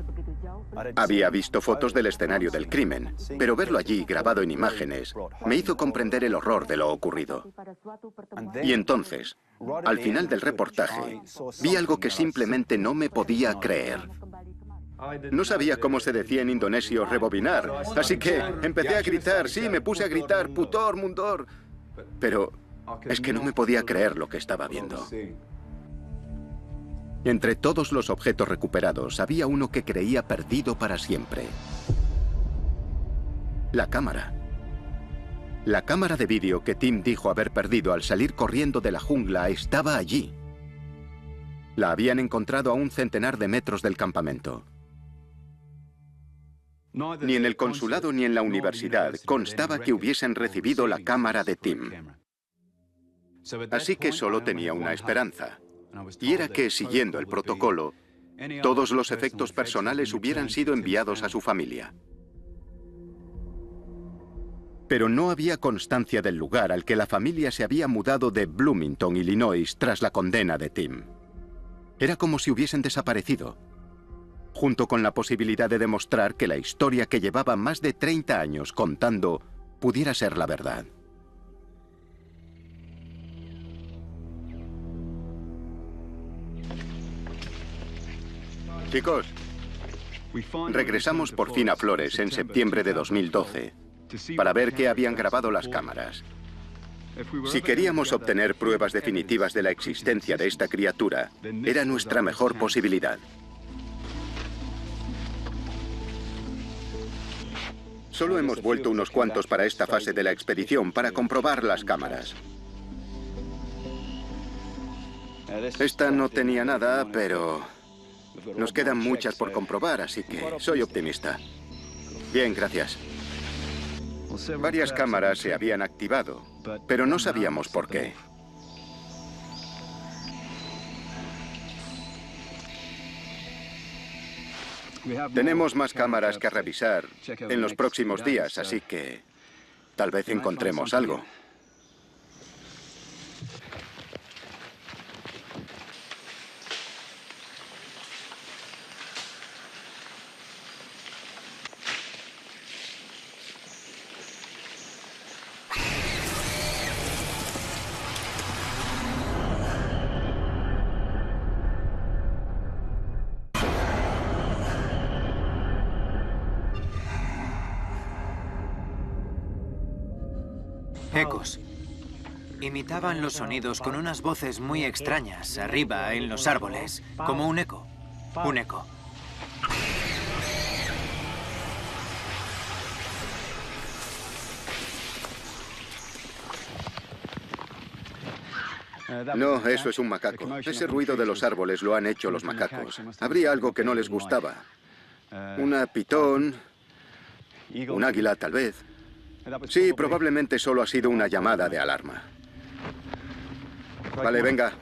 había visto fotos del escenario del crimen, pero verlo allí grabado en imágenes me hizo comprender el horror de lo ocurrido. Y entonces, al final del reportaje, vi algo que simplemente no me podía creer. No sabía cómo se decía en indonesio rebobinar, así que empecé a gritar, sí, me puse a gritar, putor, mundor. Pero es que no me podía creer lo que estaba viendo. Entre todos los objetos recuperados, había uno que creía perdido para siempre. La cámara. La cámara de vídeo que Tim dijo haber perdido al salir corriendo de la jungla estaba allí. La habían encontrado a 1 centenar de metros del campamento. Ni en el consulado ni en la universidad constaba que hubiesen recibido la cámara de Tim. Así que solo tenía una esperanza. Y era que, siguiendo el protocolo, todos los efectos personales hubieran sido enviados a su familia. Pero no había constancia del lugar al que la familia se había mudado de Bloomington, Illinois, tras la condena de Tim. Era como si hubiesen desaparecido, junto con la posibilidad de demostrar que la historia que llevaba más de 30 años contando pudiera ser la verdad. Chicos, regresamos por fin a Flores en septiembre de 2012 para ver qué habían grabado las cámaras. Si queríamos obtener pruebas definitivas de la existencia de esta criatura, era nuestra mejor posibilidad. Solo hemos vuelto unos cuantos para esta fase de la expedición para comprobar las cámaras. Esta no tenía nada, pero nos quedan muchas por comprobar, así que soy optimista. Bien, gracias. Varias cámaras se habían activado, pero no sabíamos por qué. Tenemos más cámaras que revisar en los próximos días, así que tal vez encontremos algo. Ecos. Imitaban los sonidos con unas voces muy extrañas, arriba, en los árboles, como un eco. Un eco. No, eso es un macaco. Ese ruido de los árboles lo han hecho los macacos. Habría algo que no les gustaba. Una pitón, un águila, tal vez. Sí, probablemente solo ha sido una llamada de alarma. Vale, venga.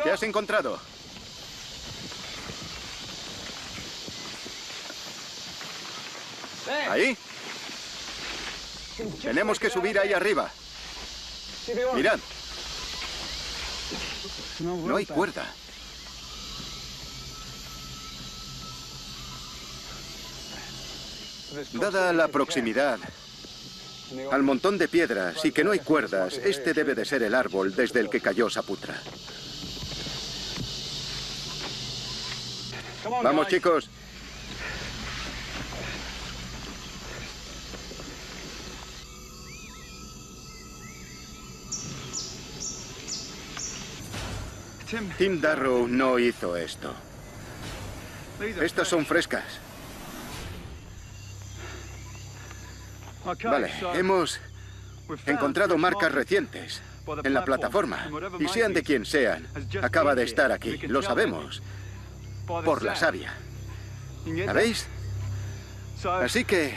¿Qué has encontrado? ¿Ahí? Tenemos que subir ahí arriba. Mirad. No hay cuerda. Dada la proximidad al montón de piedras y que no hay cuerdas, este debe de ser el árbol desde el que cayó Saputra. Vamos, chicos. Tim Darrow no hizo esto. Estas son frescas. Vale, hemos encontrado marcas recientes en la plataforma. Y sean de quien sean, acaba de estar aquí. Lo sabemos. Por la savia. ¿Sabéis? Así que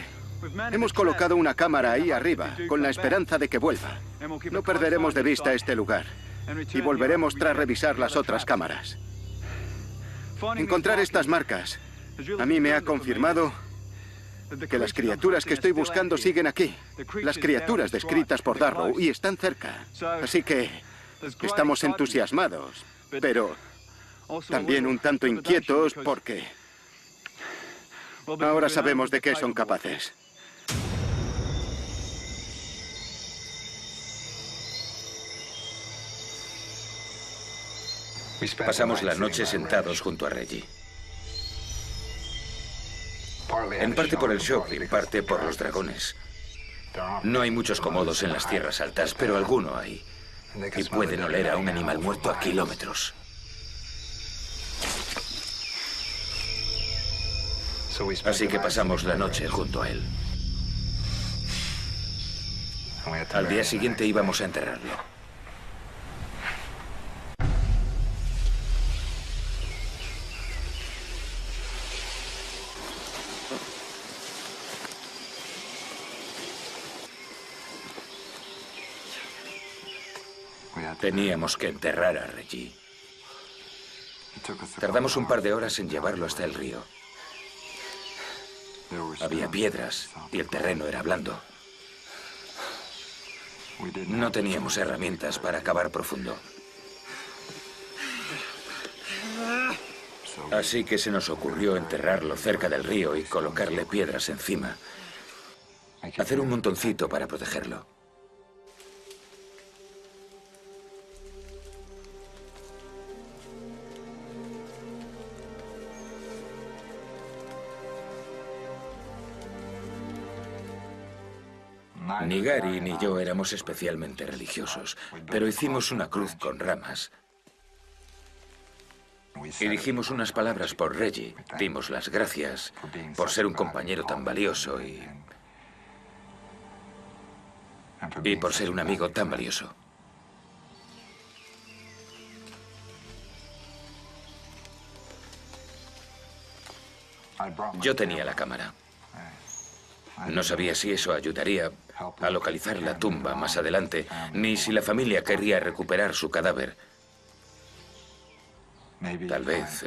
hemos colocado una cámara ahí arriba, con la esperanza de que vuelva. No perderemos de vista este lugar. Y volveremos tras revisar las otras cámaras. Encontrar estas marcas a mí me ha confirmado que las criaturas que estoy buscando siguen aquí. Las criaturas descritas por Darrow y están cerca. Así que estamos entusiasmados, pero también un tanto inquietos porque ahora sabemos de qué son capaces. Pasamos la noche sentados junto a Reggie. En parte por el shock y en parte por los dragones. No hay muchos cómodos en las tierras altas, pero alguno hay. Y pueden oler a un animal muerto a kilómetros. Así que pasamos la noche junto a él. Al día siguiente íbamos a enterrarlo. Teníamos que enterrar a Reggie. Tardamos un par de horas en llevarlo hasta el río. Había piedras y el terreno era blando. No teníamos herramientas para cavar profundo. Así que se nos ocurrió enterrarlo cerca del río y colocarle piedras encima. Hacer un montoncito para protegerlo. Ni Gary ni yo éramos especialmente religiosos, pero hicimos una cruz con ramas. Y dijimos unas palabras por Reggie. Dimos las gracias por ser un compañero tan valioso y por ser un amigo tan valioso. Yo tenía la cámara. No sabía si eso ayudaría a localizar la tumba más adelante, ni si la familia querría recuperar su cadáver. Tal vez,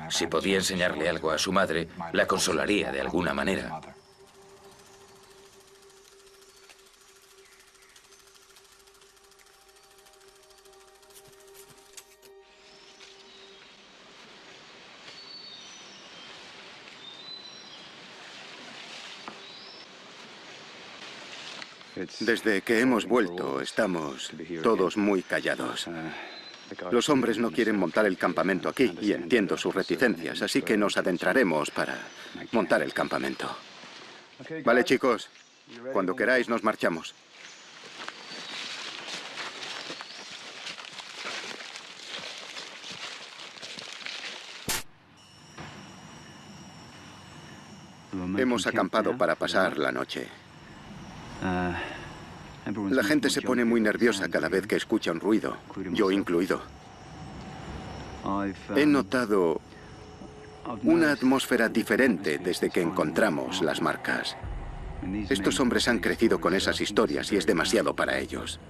si podía enseñarle algo a su madre, la consolaría de alguna manera. Desde que hemos vuelto, estamos todos muy callados. Los hombres no quieren montar el campamento aquí, y entiendo sus reticencias, así que nos adentraremos para montar el campamento. Vale, chicos, cuando queráis nos marchamos. Hemos acampado para pasar la noche. La gente se pone muy nerviosa cada vez que escucha un ruido, yo incluido. He notado una atmósfera diferente desde que encontramos las marcas. Estos hombres han crecido con esas historias y es demasiado para ellos.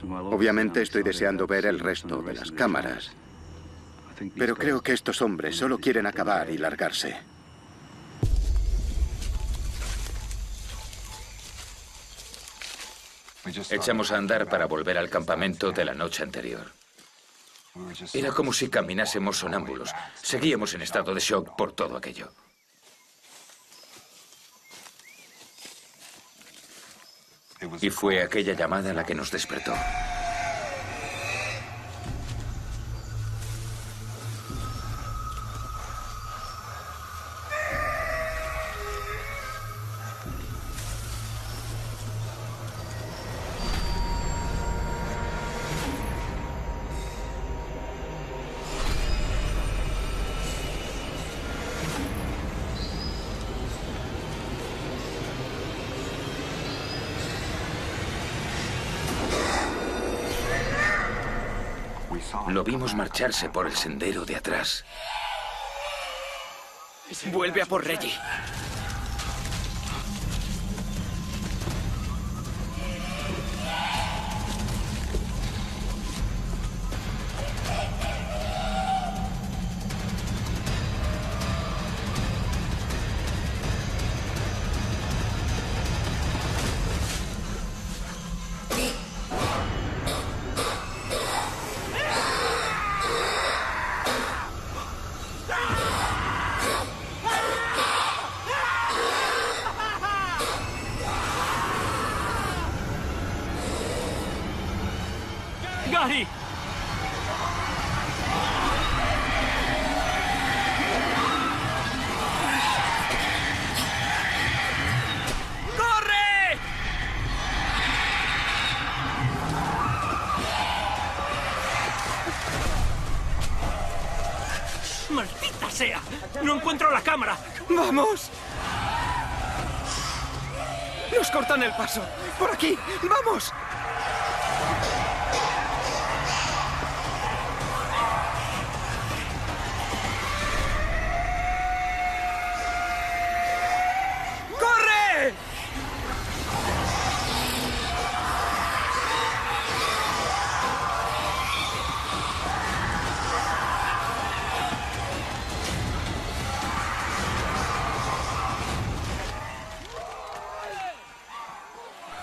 Obviamente estoy deseando ver el resto de las cámaras, pero creo que estos hombres solo quieren acabar y largarse. Echamos a andar para volver al campamento de la noche anterior. Era como si caminásemos sonámbulos. Seguíamos en estado de shock por todo aquello. Y fue aquella llamada la que nos despertó. Lo vimos marcharse por el sendero de atrás. Vuelve a por Reggie. ¡Gary! ¡Corre! ¡Maldita sea! ¡No encuentro la cámara! ¡Vamos! ¡Nos cortan el paso! ¡Por aquí! ¡Vamos! ¡Corre!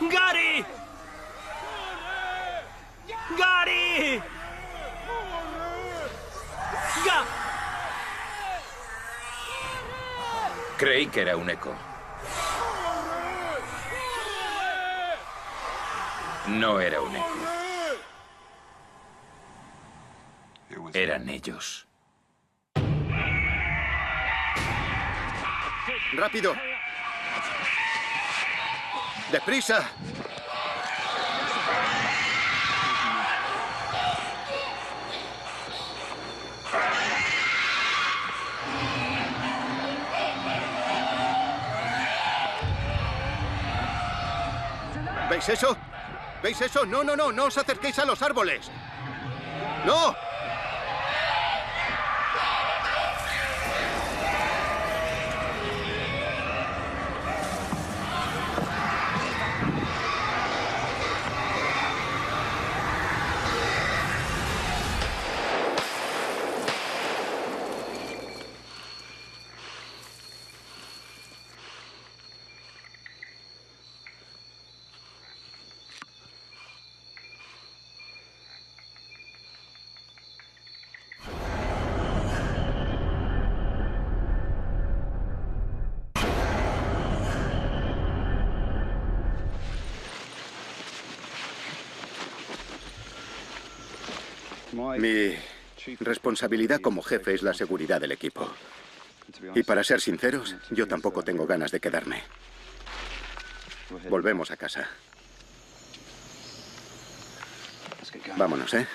¡Gary! ¡Gary! Creí que era un eco. No era un eco. Eran ellos. ¡Rápido! ¡Deprisa! ¿Veis eso? ¿Veis eso? No, no, no, no os acerquéis a los árboles. ¡No! Mi responsabilidad como jefe es la seguridad del equipo. Y para ser sinceros, yo tampoco tengo ganas de quedarme. Volvemos a casa. Vámonos, ¿eh?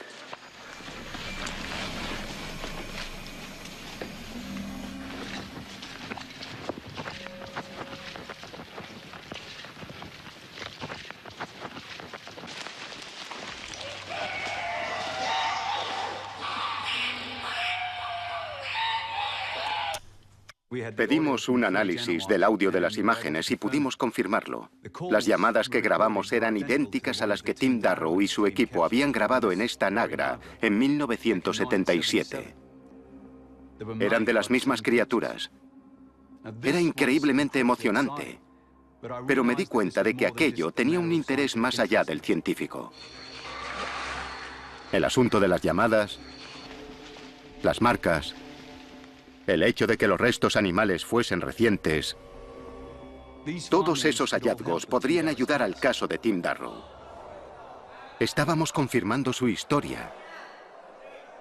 Pedimos un análisis del audio de las imágenes y pudimos confirmarlo. Las llamadas que grabamos eran idénticas a las que Tim Darrow y su equipo habían grabado en esta Nagra en 1977. Eran de las mismas criaturas. Era increíblemente emocionante. Pero me di cuenta de que aquello tenía un interés más allá del científico. El asunto de las llamadas, las marcas, el hecho de que los restos animales fuesen recientes, todos esos hallazgos podrían ayudar al caso de Tim Darrow. Estábamos confirmando su historia.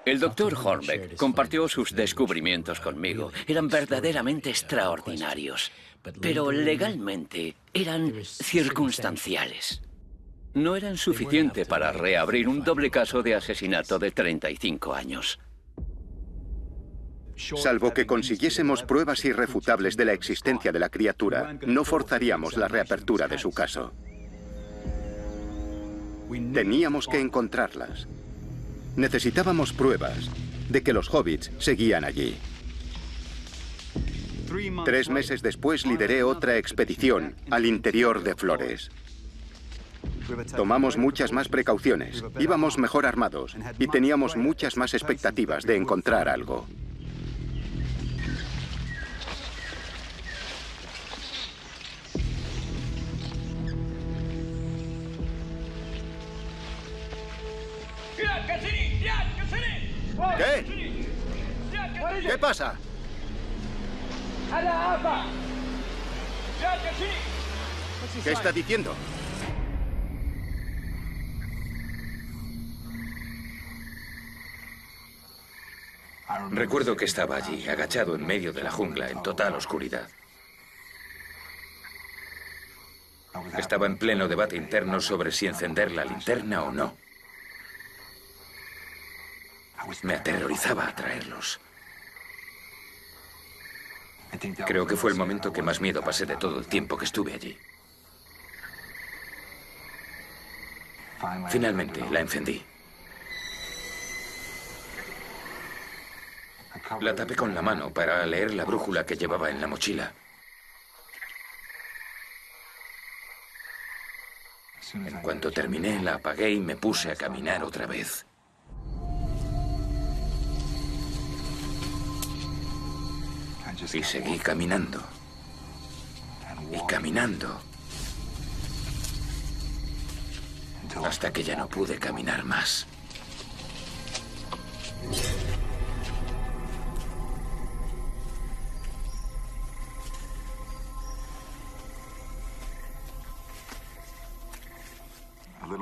El doctor Hornbeck compartió sus descubrimientos conmigo. Eran verdaderamente extraordinarios, pero legalmente eran circunstanciales. No eran suficiente para reabrir un doble caso de asesinato de 35 años. Salvo que consiguiésemos pruebas irrefutables de la existencia de la criatura, no forzaríamos la reapertura de su caso. Teníamos que encontrarlas. Necesitábamos pruebas de que los hobbits seguían allí. 3 meses después lideré otra expedición al interior de Flores. Tomamos muchas más precauciones, íbamos mejor armados y teníamos muchas más expectativas de encontrar algo. ¿Qué? ¿Qué pasa? ¿Qué está diciendo? Recuerdo que estaba allí, agachado en medio de la jungla, en total oscuridad. Estaba en pleno debate interno sobre si encender la linterna o no. Me aterrorizaba atraerlos. Creo que fue el momento que más miedo pasé de todo el tiempo que estuve allí. Finalmente la encendí. La tapé con la mano para leer la brújula que llevaba en la mochila. En cuanto terminé, la apagué y me puse a caminar otra vez. Y seguí caminando. Y caminando. Hasta que ya no pude caminar más.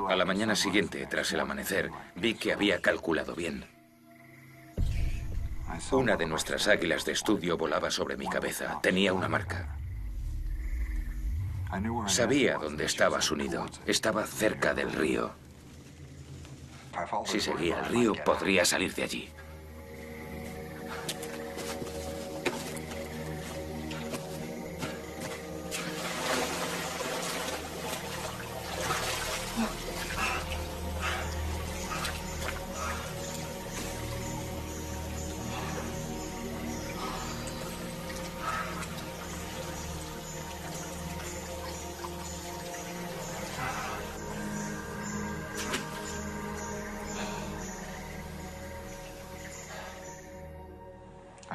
A la mañana siguiente, tras el amanecer, vi que había calculado bien. Una de nuestras águilas de estudio volaba sobre mi cabeza. Tenía una marca. Sabía dónde estaba su nido. Estaba cerca del río. Si seguía el río, podría salir de allí.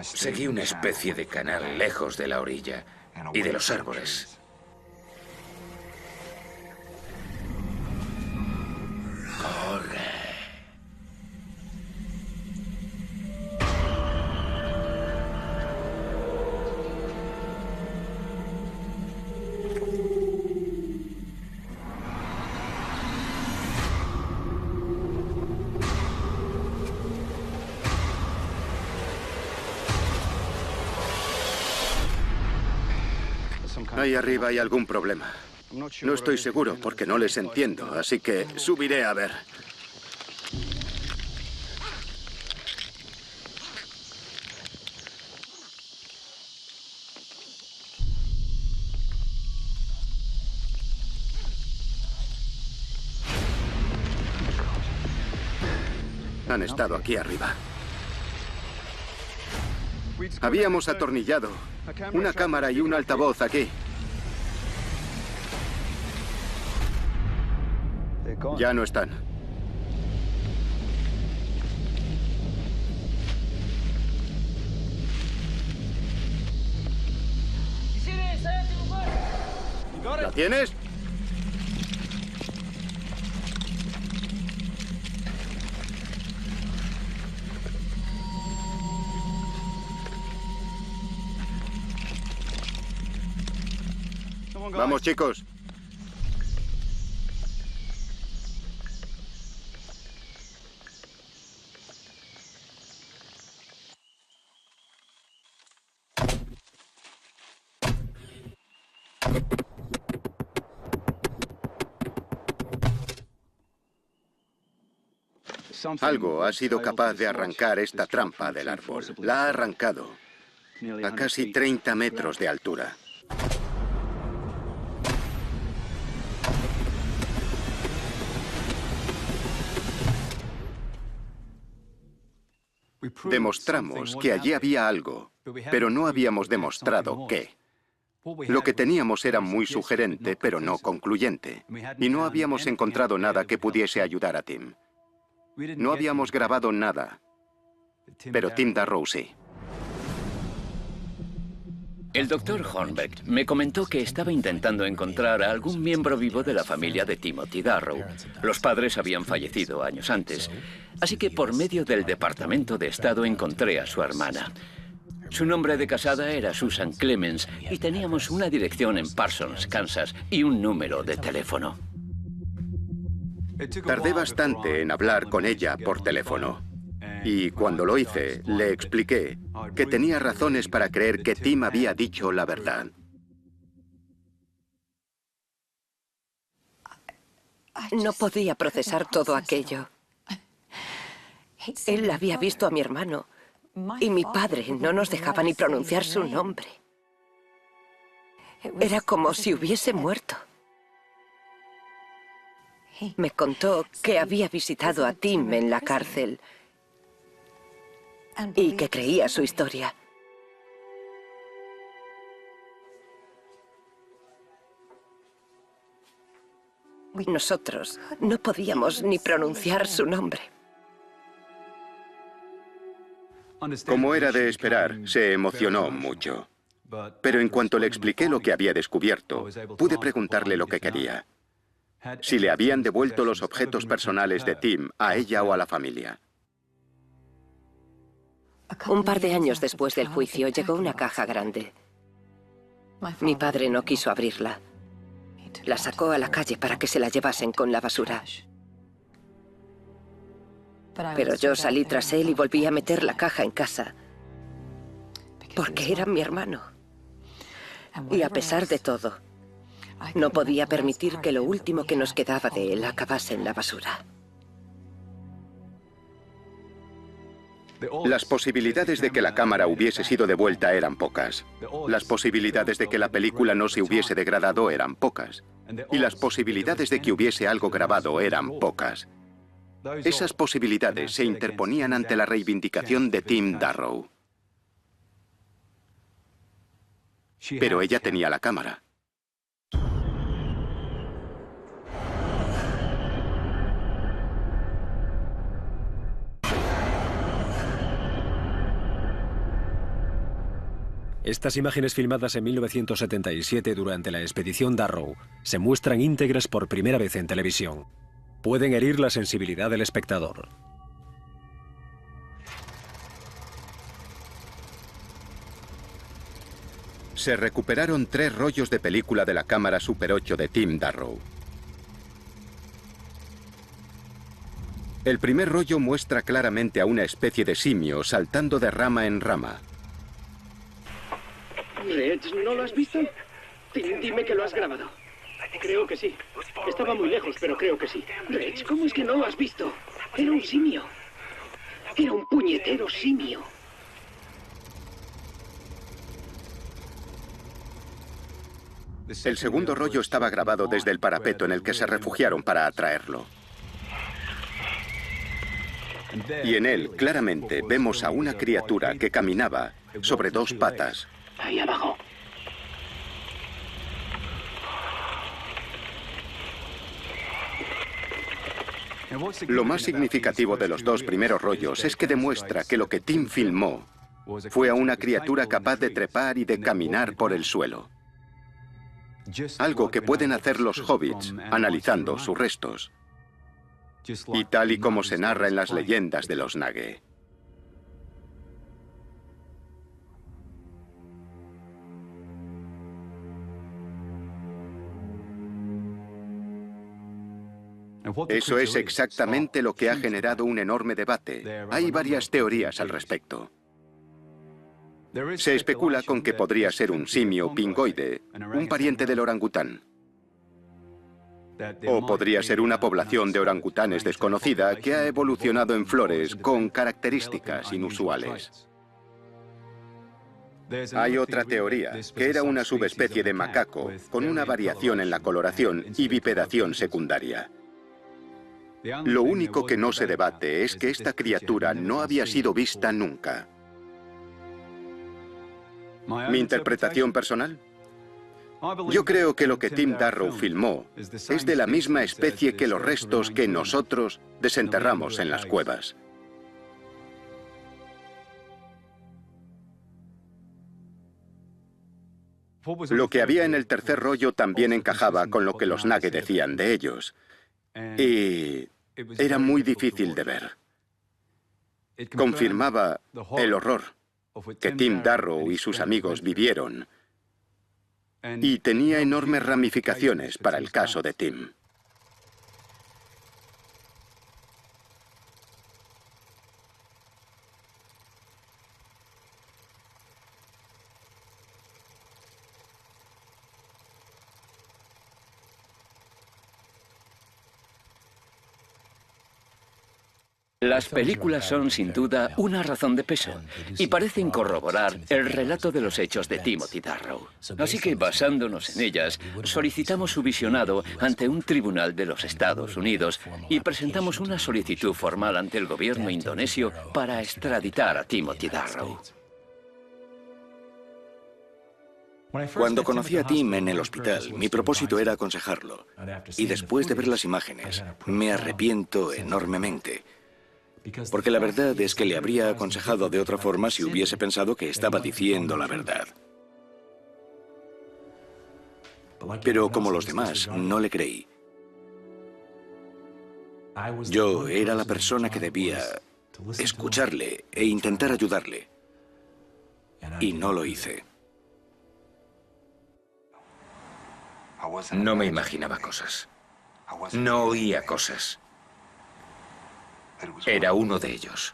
Seguí una especie de canal lejos de la orilla y de los árboles. Corre. Ahí arriba hay algún problema. No estoy seguro porque no les entiendo, así que subiré a ver. Han estado aquí arriba. Habíamos atornillado una cámara y un altavoz aquí. Ya no están. ¿La tienes? Vamos, chicos. Algo ha sido capaz de arrancar esta trampa del árbol. La ha arrancado a casi 30 metros de altura. Demostramos que allí había algo, pero no habíamos demostrado qué. Lo que teníamos era muy sugerente, pero no concluyente. Y no habíamos encontrado nada que pudiese ayudar a Tim. No habíamos grabado nada, pero Tim Darrow sí. El doctor Hornbeck me comentó que estaba intentando encontrar a algún miembro vivo de la familia de Timothy Darrow. Los padres habían fallecido años antes, así que por medio del Departamento de Estado encontré a su hermana. Su nombre de casada era Susan Clemens y teníamos una dirección en Parsons, Kansas, y un número de teléfono. Tardé bastante en hablar con ella por teléfono. Y cuando lo hice, le expliqué que tenía razones para creer que Tim había dicho la verdad. No podía procesar todo aquello. Él había visto a mi hermano y mi padre no nos dejaba ni pronunciar su nombre. Era como si hubiese muerto. Me contó que había visitado a Tim en la cárcel y que creía su historia. Nosotros no podíamos ni pronunciar su nombre. Como era de esperar, se emocionó mucho. Pero en cuanto le expliqué lo que había descubierto, pude preguntarle lo que quería. Si le habían devuelto los objetos personales de Tim a ella o a la familia. Un par de años después del juicio llegó una caja grande. Mi padre no quiso abrirla. La sacó a la calle para que se la llevasen con la basura. Pero yo salí tras él y volví a meter la caja en casa. Porque era mi hermano. Y a pesar de todo, no podía permitir que lo último que nos quedaba de él acabase en la basura. Las posibilidades de que la cámara hubiese sido devuelta eran pocas. Las posibilidades de que la película no se hubiese degradado eran pocas. Y las posibilidades de que hubiese algo grabado eran pocas. Esas posibilidades se interponían ante la reivindicación de Tim Darrow. Pero ella tenía la cámara. Estas imágenes filmadas en 1977 durante la expedición Darrow se muestran íntegras por primera vez en televisión. Pueden herir la sensibilidad del espectador. Se recuperaron 3 rollos de película de la cámara Super 8 de Tim Darrow. El primer rollo muestra claramente a una especie de simio saltando de rama en rama. Reg, ¿no lo has visto? Tim, dime que lo has grabado. Creo que sí. Estaba muy lejos, pero creo que sí. Reg, ¿cómo es que no lo has visto? Era un simio. Era un puñetero simio. El segundo rollo estaba grabado desde el parapeto en el que se refugiaron para atraerlo. Y en él, claramente, vemos a una criatura que caminaba sobre dos patas. Ahí abajo. Lo más significativo de los dos primeros rollos es que demuestra que lo que Tim filmó fue a una criatura capaz de trepar y de caminar por el suelo. Algo que pueden hacer los hobbits analizando sus restos. Y tal y como se narra en las leyendas de los Nage. Eso es exactamente lo que ha generado un enorme debate. Hay varias teorías al respecto. Se especula con que podría ser un simio pingoide, un pariente del orangután. O podría ser una población de orangutanes desconocida que ha evolucionado en flores con características inusuales. Hay otra teoría, que era una subespecie de macaco con una variación en la coloración y bipedación secundaria. Lo único que no se debate es que esta criatura no había sido vista nunca. ¿Mi interpretación personal? Yo creo que lo que Tim Darrow filmó es de la misma especie que los restos que nosotros desenterramos en las cuevas. Lo que había en el tercer rollo también encajaba con lo que los Nage decían de ellos. Y era muy difícil de ver. Confirmaba el horror que Tim Darrow y sus amigos vivieron. Y tenía enormes ramificaciones para el caso de Tim. Las películas son, sin duda, una razón de peso y parecen corroborar el relato de los hechos de Timothy Darrow. Así que, basándonos en ellas, solicitamos su visionado ante un tribunal de los Estados Unidos y presentamos una solicitud formal ante el gobierno indonesio para extraditar a Timothy Darrow. Cuando conocí a Tim en el hospital, mi propósito era aconsejarlo. Y después de ver las imágenes, me arrepiento enormemente. Porque la verdad es que le habría aconsejado de otra forma si hubiese pensado que estaba diciendo la verdad. Pero como los demás, no le creí. Yo era la persona que debía escucharle e intentar ayudarle. Y no lo hice. No me imaginaba cosas. No oía cosas. Era uno de ellos.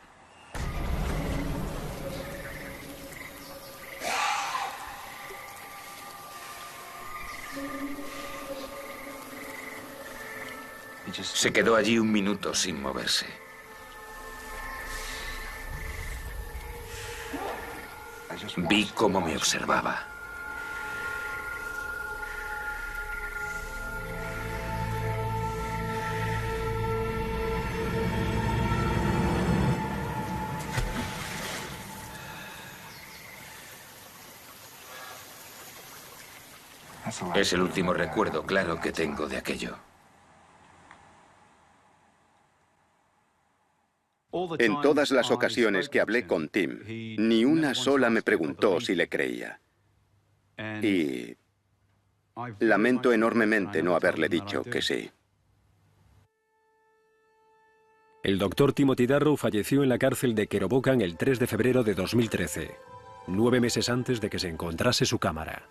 Se quedó allí un minuto sin moverse. Vi cómo me observaba. Es el último recuerdo claro que tengo de aquello. En todas las ocasiones que hablé con Tim, ni una sola me preguntó si le creía. Y lamento enormemente no haberle dicho que sí. El doctor Timothy Darrow falleció en la cárcel de Kerobokan el 3 de febrero de 2013, 9 meses antes de que se encontrase su cámara.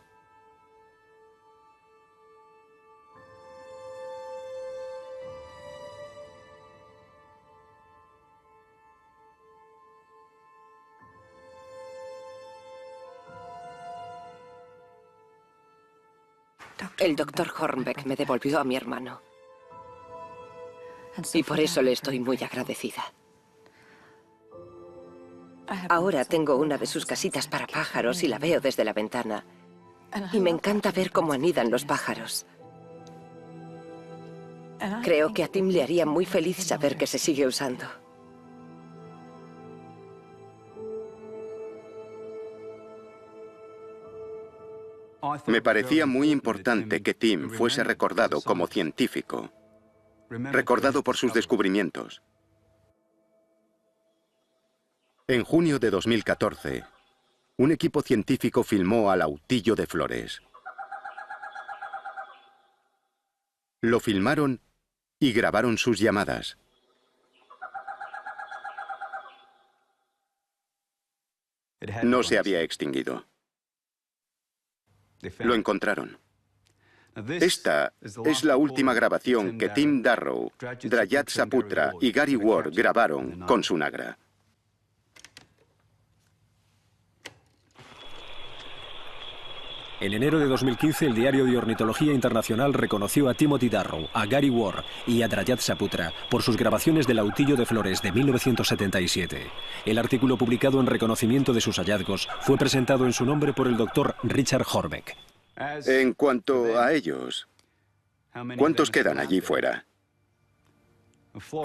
El doctor Hornbeck me devolvió a mi hermano. Y por eso le estoy muy agradecida. Ahora tengo una de sus casitas para pájaros y la veo desde la ventana. Y me encanta ver cómo anidan los pájaros. Creo que a Tim le haría muy feliz saber que se sigue usando. Me parecía muy importante que Tim fuese recordado como científico, recordado por sus descubrimientos. En junio de 2014, un equipo científico filmó al Autillo de Flores. Lo filmaron y grabaron sus llamadas. No se había extinguido. Lo encontraron. Esta es la última grabación que Tim Darrow, Drayat Saputra y Gary Ward grabaron con su Nagra. En enero de 2015, el Diario de Ornitología Internacional reconoció a Timothy Darrow, a Gary Ward y a Drayat Saputra por sus grabaciones del Autillo de Flores de 1977. El artículo publicado en reconocimiento de sus hallazgos fue presentado en su nombre por el doctor Richard Horbeck. En cuanto a ellos, ¿cuántos quedan allí fuera?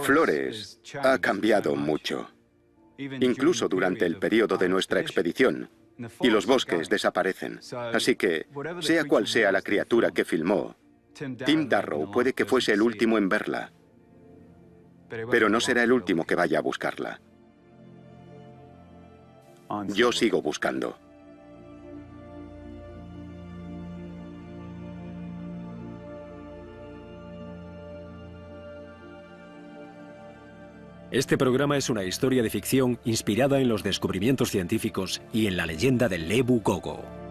Flores ha cambiado mucho, incluso durante el periodo de nuestra expedición. Y los bosques desaparecen. Así que, sea cual sea la criatura que filmó, Tim Darrow puede que fuese el último en verla. Pero no será el último que vaya a buscarla. Yo sigo buscando. Este programa es una historia de ficción inspirada en los descubrimientos científicos y en la leyenda del Ebu Gogo.